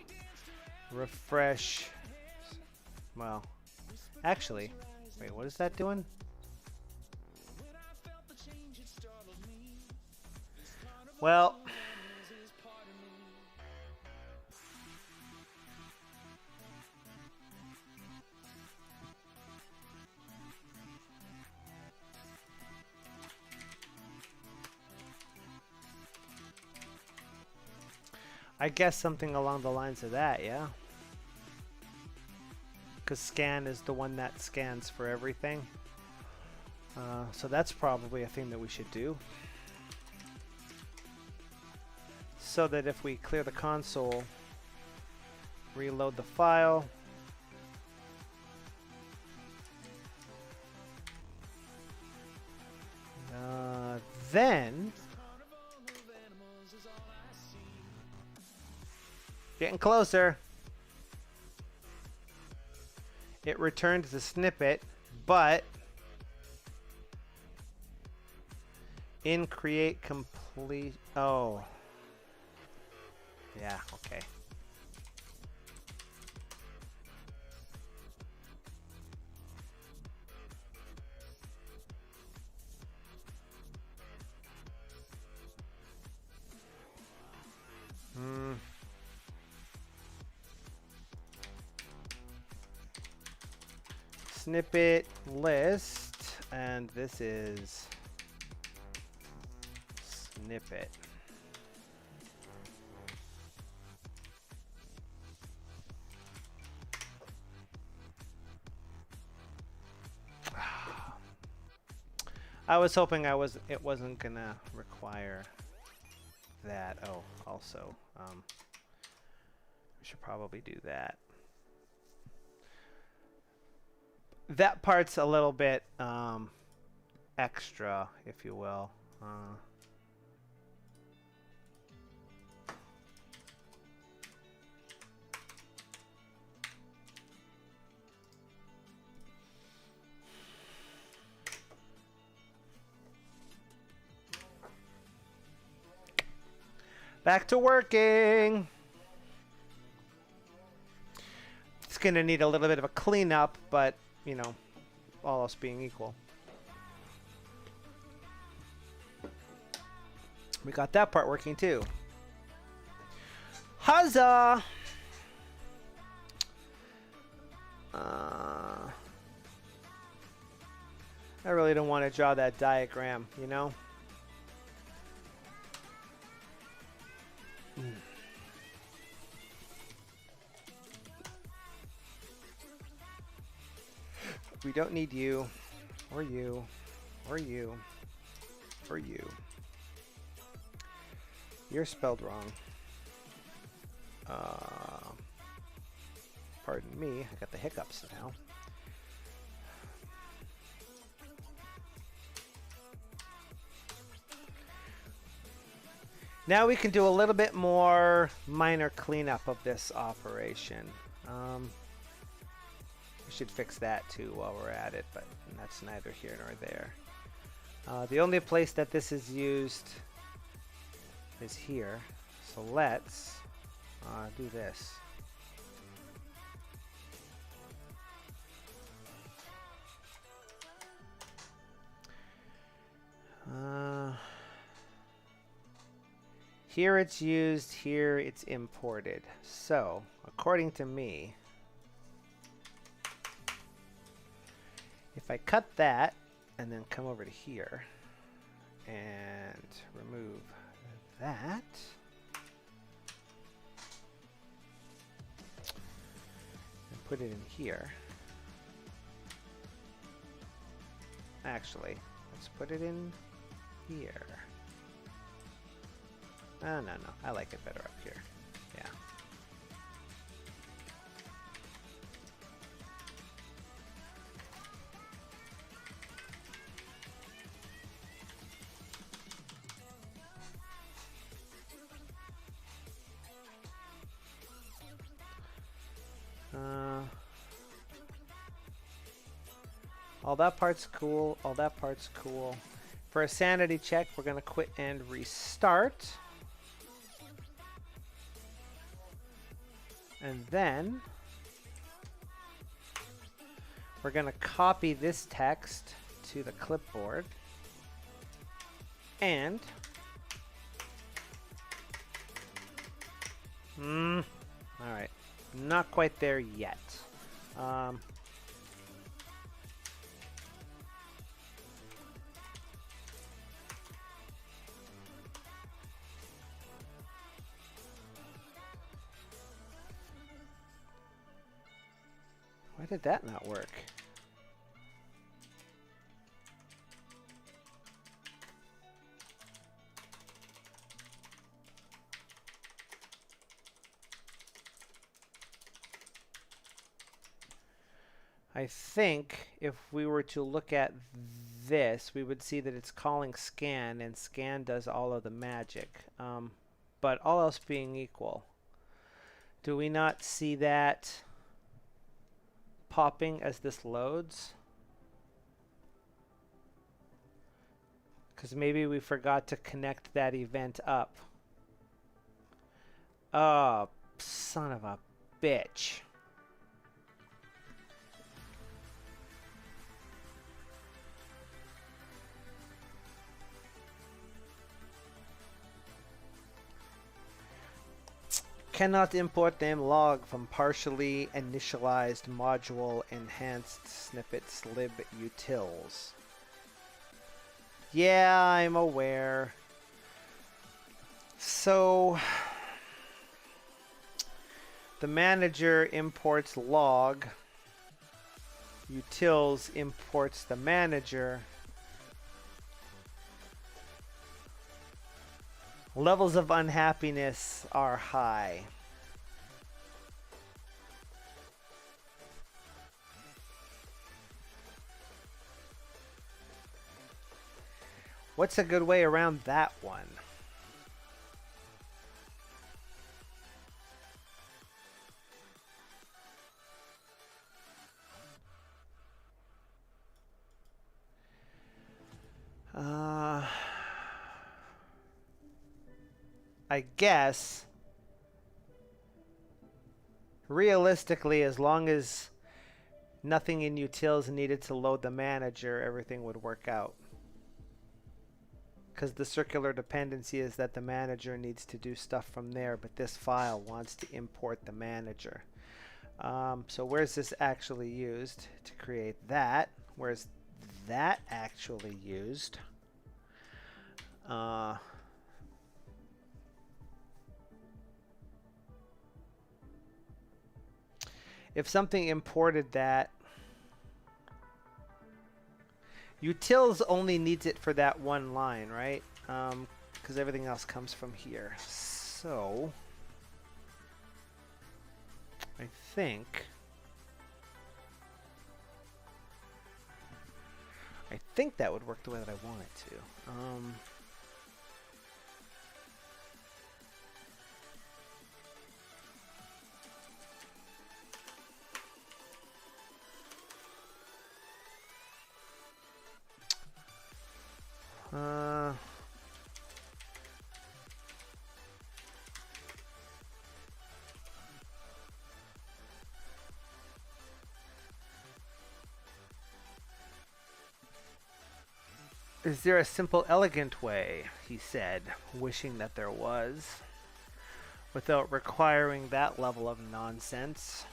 refresh. Well, actually, wait, what is that doing? Well, I guess something along the lines of that, yeah. Because scan is the one that scans for everything. So that's probably a thing that we should do. So that if we clear the console, reload the file, then getting closer. It returned the snippet, but in create complete. Oh. Yeah, okay. snippet list, and this is snippet. I was hoping it wasn't gonna require that. Oh, also, we should probably do that. That part's a little bit extra, if you will. Back to working. It's gonna need a little bit of a cleanup, but you know, all else being equal. We got that part working too. Huzzah! I really don't want to draw that diagram, you know? We don't need you, or you, or you, or you. You're spelled wrong. Pardon me, I got the hiccups now. Now we can do a little bit more minor cleanup of this operation. We should fix that too while we're at it, but that's neither here nor there. The only place that this is used is here. So let's do this. Here it's used, here it's imported. So, according to me, if I cut that and then come over to here and remove that, and put it in here. Actually, let's put it in here. Oh, no, I like it better up here. Yeah. All that part's cool. All that part's cool. For a sanity check, we're going to quit and restart. And then we're going to copy this text to the clipboard. And all right, not quite there yet. Why did that not work? I think if we were to look at this, we would see that it's calling scan, and scan does all of the magic. But all else being equal, do we not see that popping as this loads? Because maybe we forgot to connect that event up. Oh, son of a bitch. Cannot import name log from partially initialized module enhanced snippets lib utils. Yeah, I'm aware. So the manager imports log. Utils imports the manager. Levels of unhappiness are high. What's a good way around that one? I guess realistically, as long as nothing in utils needed to load the manager, everything would work out. Because the circular dependency is that the manager needs to do stuff from there, but this file wants to import the manager. So where's this actually used to create that? Where's that actually used? If something imported that, utils only needs it for that one line, right? Because everything else comes from here. So I think that would work the way that I want it to. Is there a simple, elegant way, he said, wishing that there was, without requiring that level of nonsense?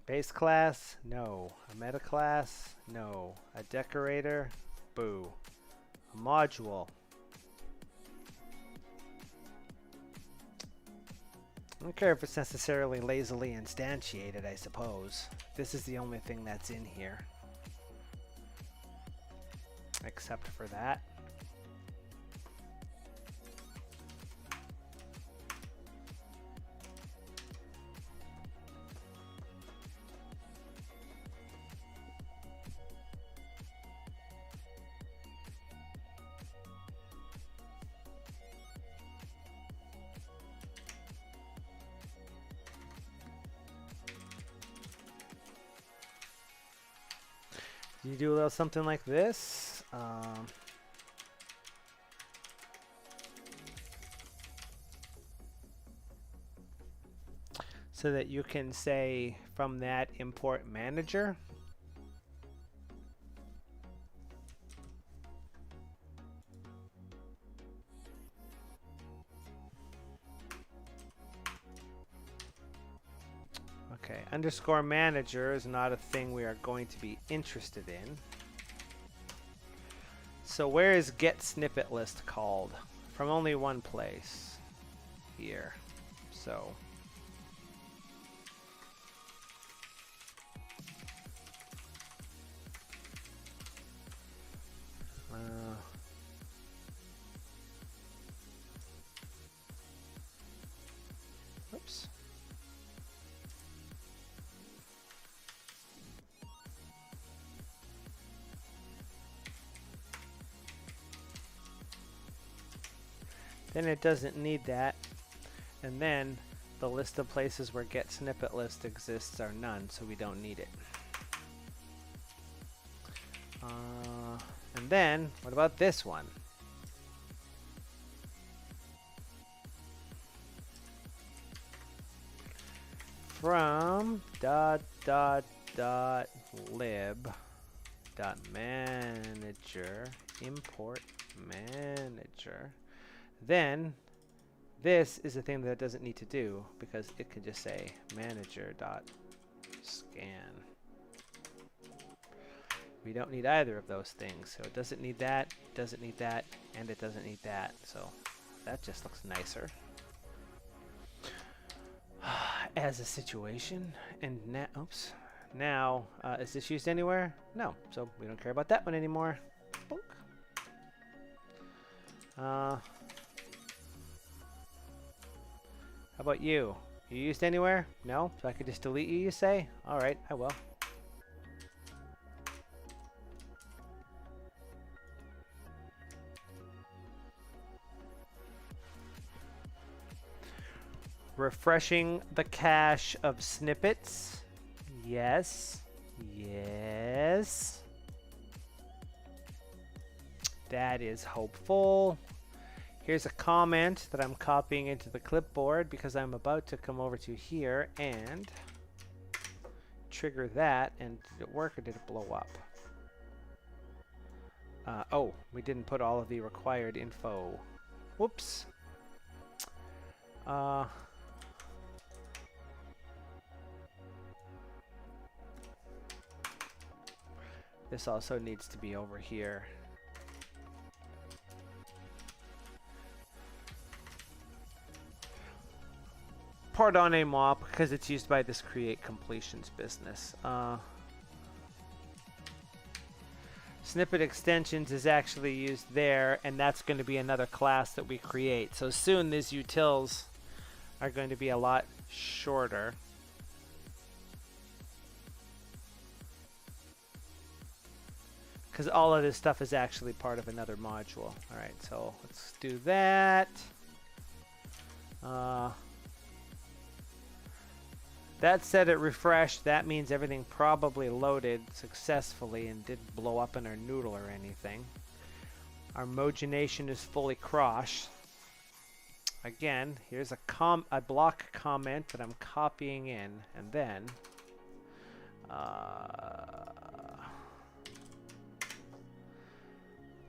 Base class? No. A meta class? No. A decorator? Boo. A module? I don't care if it's necessarily lazily instantiated, I suppose. This is the only thing that's in here. Except for that. You do a little something like this. So that you can say from that import manager. Okay, underscore manager is not a thing we are going to be interested in. So where is get snippet list called? From only one place. Here. So. Oops. Then it doesn't need that. And then the list of places where get snippet list exists are none, so we don't need it. And then, what about this one? From dot lib dot manager import manager. Then this is a thing that it doesn't need to do because it can just say manager dot scan. We don't need either of those things, so it doesn't need that, doesn't need that, and it doesn't need that. So that just looks nicer as a situation. And now, oops. Now, is this used anywhere? No, so we don't care about that one anymore. Bonk. How about you? You used anywhere? No? So I could just delete you say? Alright, I will. Refreshing the cache of snippets. Yes. Yes. That is hopeful. Here's a comment that I'm copying into the clipboard because I'm about to come over to here and trigger that. And did it work or did it blow up? Oh, we didn't put all of the required info. Whoops. This also needs to be over here. Pardonnez-moi, because it's used by this create completions business. Snippet extensions is actually used there, and that's going to be another class that we create. So soon these utils are going to be a lot shorter. Because all of this stuff is actually part of another module. Alright, so let's do that. That said it refreshed. That means everything probably loaded successfully and didn't blow up in our noodle or anything. Our mogenation is fully crossed. Again, here's a block comment that I'm copying in, and then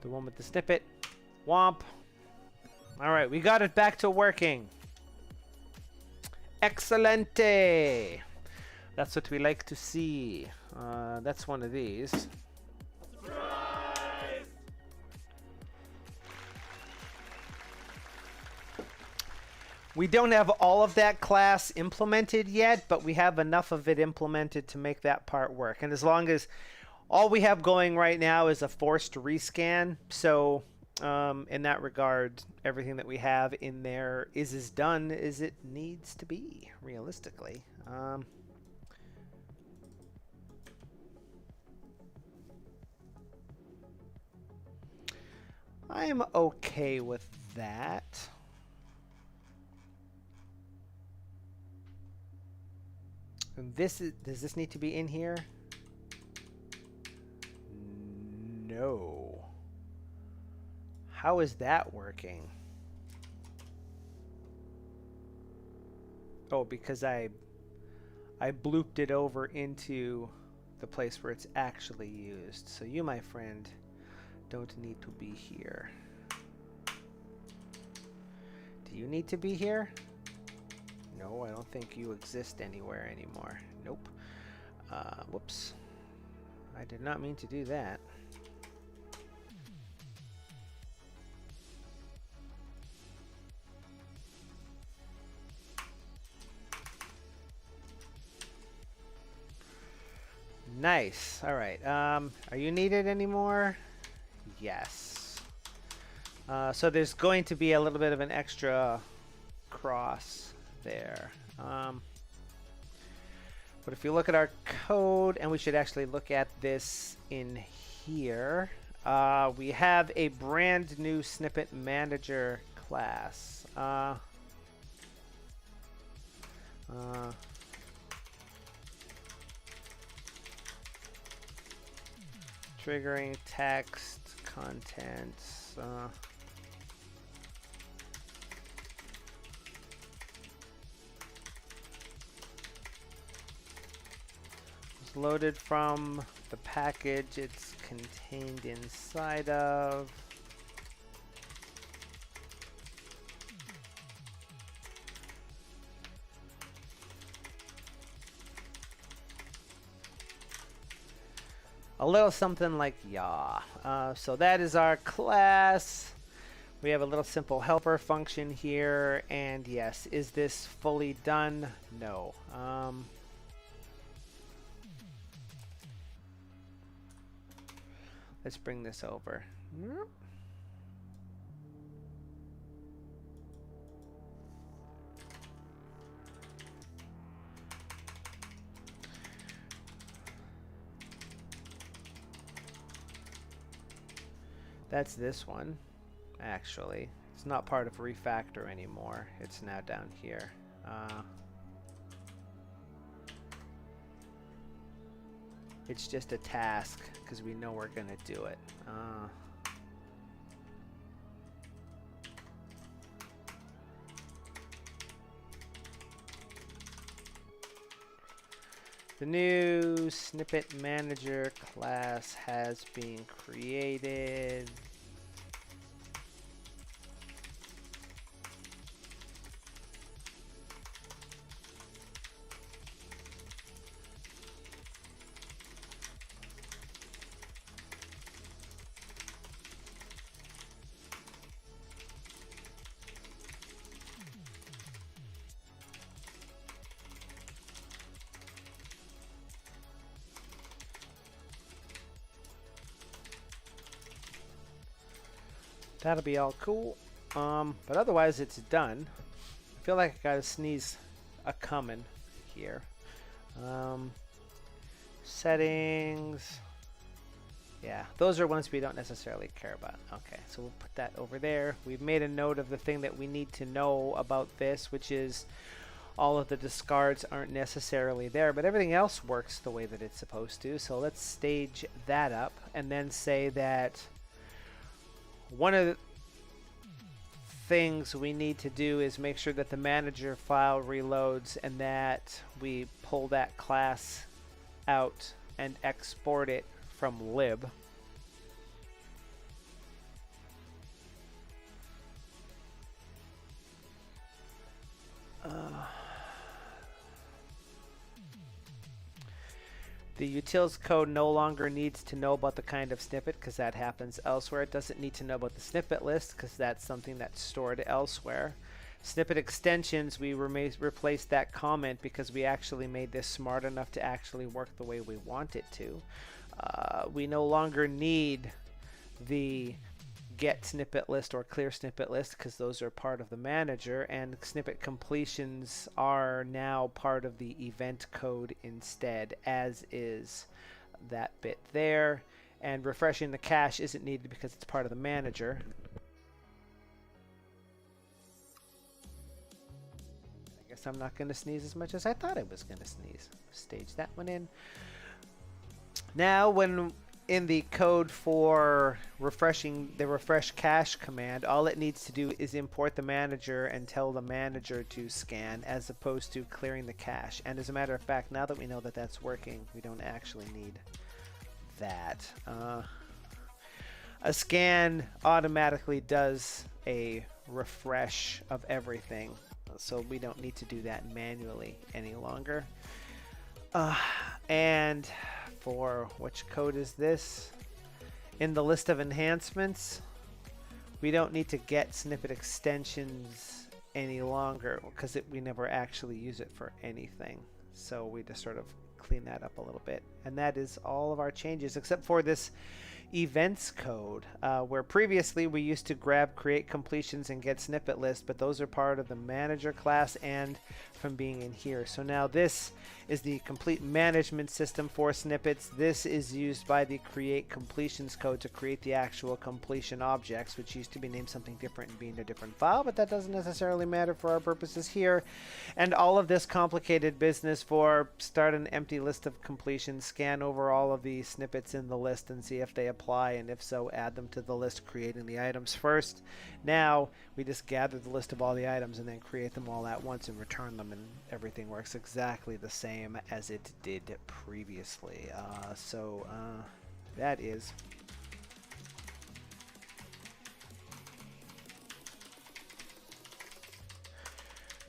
the one with the snippet. Womp. Alright, we got it back to working. Excelente. That's what we like to see. That's one of these. Surprise! We don't have all of that class implemented yet, but we have enough of it implemented to make that part work. And as long as all we have going right now is a forced rescan, so in that regard, everything that we have in there is as done as it needs to be, realistically. I'm okay with that. And does this need to be in here? No. How is that working? Oh, because I blooped it over into the place where it's actually used. So you, my friend, don't need to be here. Do you need to be here? No, I don't think you exist anywhere anymore. Nope. Whoops. I did not mean to do that. Nice. All right. Are you needed anymore? Yes. So there's going to be a little bit of an extra cross there. But if you look at our code, and we should actually look at this in here, we have a brand new snippet manager class. Triggering text, contents. loaded from the package it's contained inside of. A little something like yaw. So that is our class. We have a little simple helper function here, and yes, is this fully done? No. Let's bring this over. That's this one, actually. It's not part of refactor anymore. It's now down here. It's just a task because we know we're going to do it. The new snippet manager class has been created. That'll be all cool. But otherwise it's done. I feel like I gotta sneeze a coming here. Settings. Yeah, those are ones we don't necessarily care about. Okay, so we'll put that over there. We've made a note of the thing that we need to know about this, which is all of the discards aren't necessarily there, but everything else works the way that it's supposed to. So let's stage that up and then say that one of the things we need to do is make sure that the manager file reloads and that we pull that class out and export it from lib. The utils code no longer needs to know about the kind of snippet because that happens elsewhere. It doesn't need to know about the snippet list because that's something that's stored elsewhere. Snippet extensions, we replaced that comment because we actually made this smart enough to actually work the way we want it to. We no longer need the get snippet list or clear snippet list because those are part of the manager, and snippet completions are now part of the event code instead, as is that bit there. And refreshing the cache isn't needed because it's part of the manager. I guess I'm not going to sneeze as much as I thought I was going to sneeze. Stage that one in. Now when in the code for refreshing the refresh cache command, all it needs to do is import the manager and tell the manager to scan as opposed to clearing the cache. And as a matter of fact, now that we know that that's working, we don't actually need that. A scan automatically does a refresh of everything, so we don't need to do that manually any longer. And for which code is this? In the list of enhancements, we don't need to get snippet extensions any longer because we never actually use it for anything. So we just sort of clean that up a little bit. And that is all of our changes except for this events code, where previously we used to grab create completions and get snippet list, but those are part of the manager class and from being in here. So now this is the complete management system for snippets. This is used by the create completions code to create the actual completion objects, which used to be named something different and be in a different file, but that doesn't necessarily matter for our purposes here. And all of this complicated business for start an empty list of completions, scan over all of the snippets in the list and see if they apply, and if so, add them to the list, creating the items first. Now we just gather the list of all the items and then create them all at once and return them, and everything works exactly the same. same as it did previously. So that is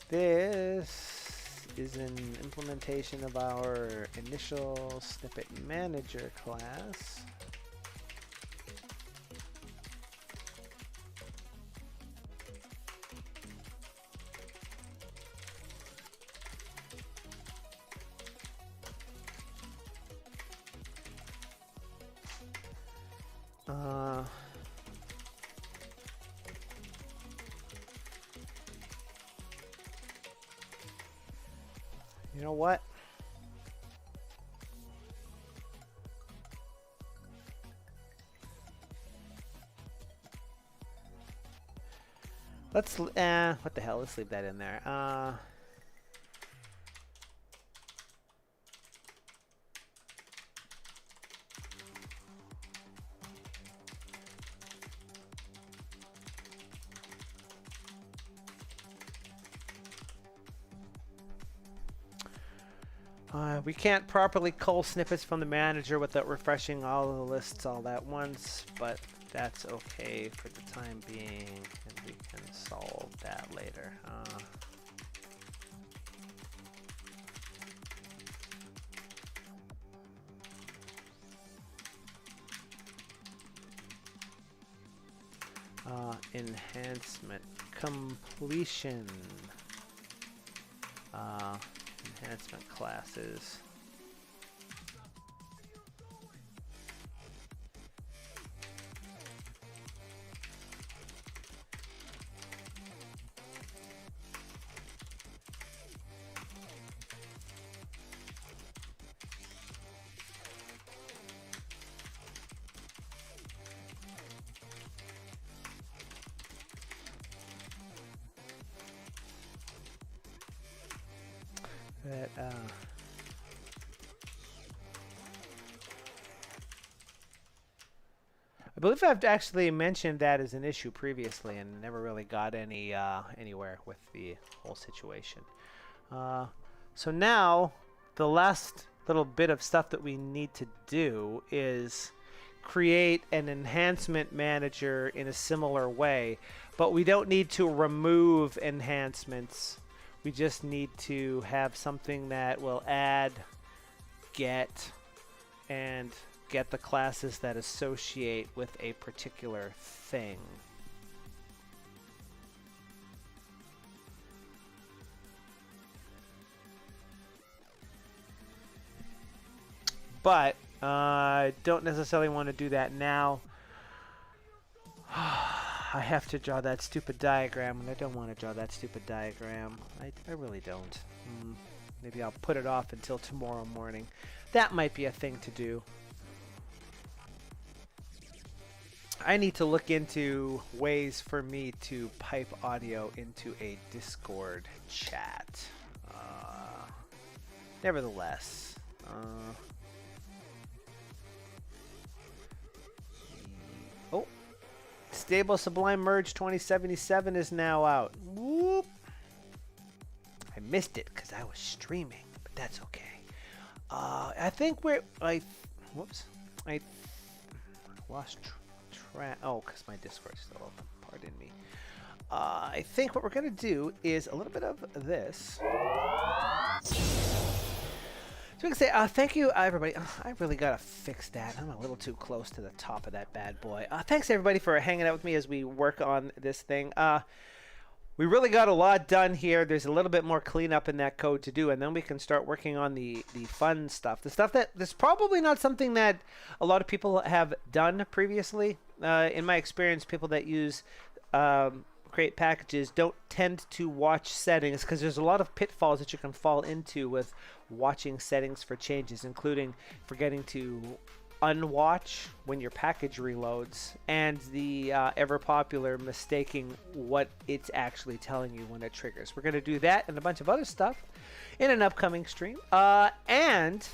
this is an implementation of our initial snippet manager class. You know what? Let's what the hell? Let's leave that in there. We can't properly cull snippets from the manager without refreshing all of the lists all at once, but that's okay for the time being, and we can solve that later. Enhancement completion. Enhancement classes. That I believe I've actually mentioned that as an issue previously and never really got anywhere with the whole situation. So now the last little bit of stuff that we need to do is create an enhancement manager in a similar way, but we don't need to remove enhancements. We just need to have something that will add, get, and get the classes that associate with a particular thing. But I don't necessarily want to do that now. I have to draw that stupid diagram, and I don't want to draw that stupid diagram. I really don't. Maybe I'll put it off until tomorrow morning. That might be a thing to do. I need to look into ways for me to pipe audio into a Discord chat. Nevertheless, oh, Stable Sublime Merge 2077 is now out. Whoop! I missed it because I was streaming, but that's okay. I think we're whoops, I lost track. Oh, because my Discord's still open. Pardon me. I think what we're gonna do is a little bit of this. So we can say thank you, everybody. I really gotta fix that. I'm a little too close to the top of that bad boy. Thanks everybody for hanging out with me as we work on this thing. We really got a lot done here. There's a little bit more cleanup in that code to do, and then we can start working on the fun stuff. The stuff that's probably not something that a lot of people have done previously. In my experience, people that use create packages don't tend to watch settings because there's a lot of pitfalls that you can fall into with watching settings for changes, including forgetting to unwatch when your package reloads, and the ever popular mistaking what it's actually telling you when it triggers. We're going to do that and a bunch of other stuff in an upcoming stream. And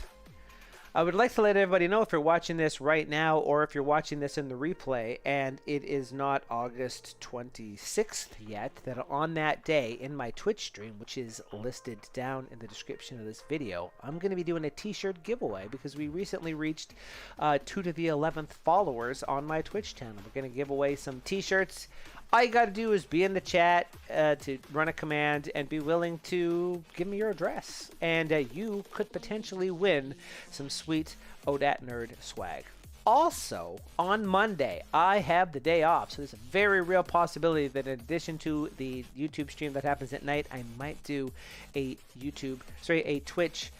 I would like to let everybody know if you're watching this right now or if you're watching this in the replay and it is not August 26th yet, that on that day in my Twitch stream, which is listed down in the description of this video, I'm going to be doing a t-shirt giveaway because we recently reached 2 to the 11th followers on my Twitch channel. We're going to give away some t-shirts. All you got to do is be in the chat to run a command and be willing to give me your address. And you could potentially win some sweet ODAT Nerd swag. Also, on Monday, I have the day off. So there's a very real possibility that in addition to the YouTube stream that happens at night, I might do a Twitch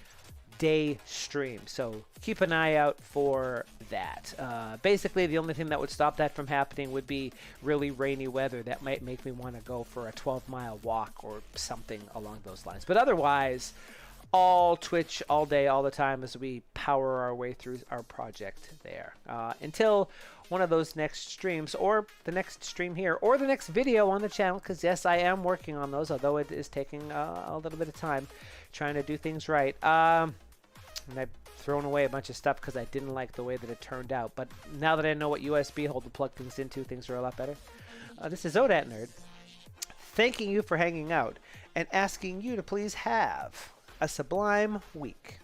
day stream. So keep an eye out for that. Basically, the only thing that would stop that from happening would be really rainy weather that might make me want to go for a 12-mile walk or something along those lines. But otherwise, all Twitch, all day, all the time as we power our way through our project there. Until one of those next streams, or the next stream here, or the next video on the channel, because yes, I am working on those, although it is taking a little bit of time trying to do things right. And I've thrown away a bunch of stuff because I didn't like the way that it turned out. But now that I know what USB hole to plug things into, things are a lot better. This is ODAT Nerd, thanking you for hanging out and asking you to please have a sublime week.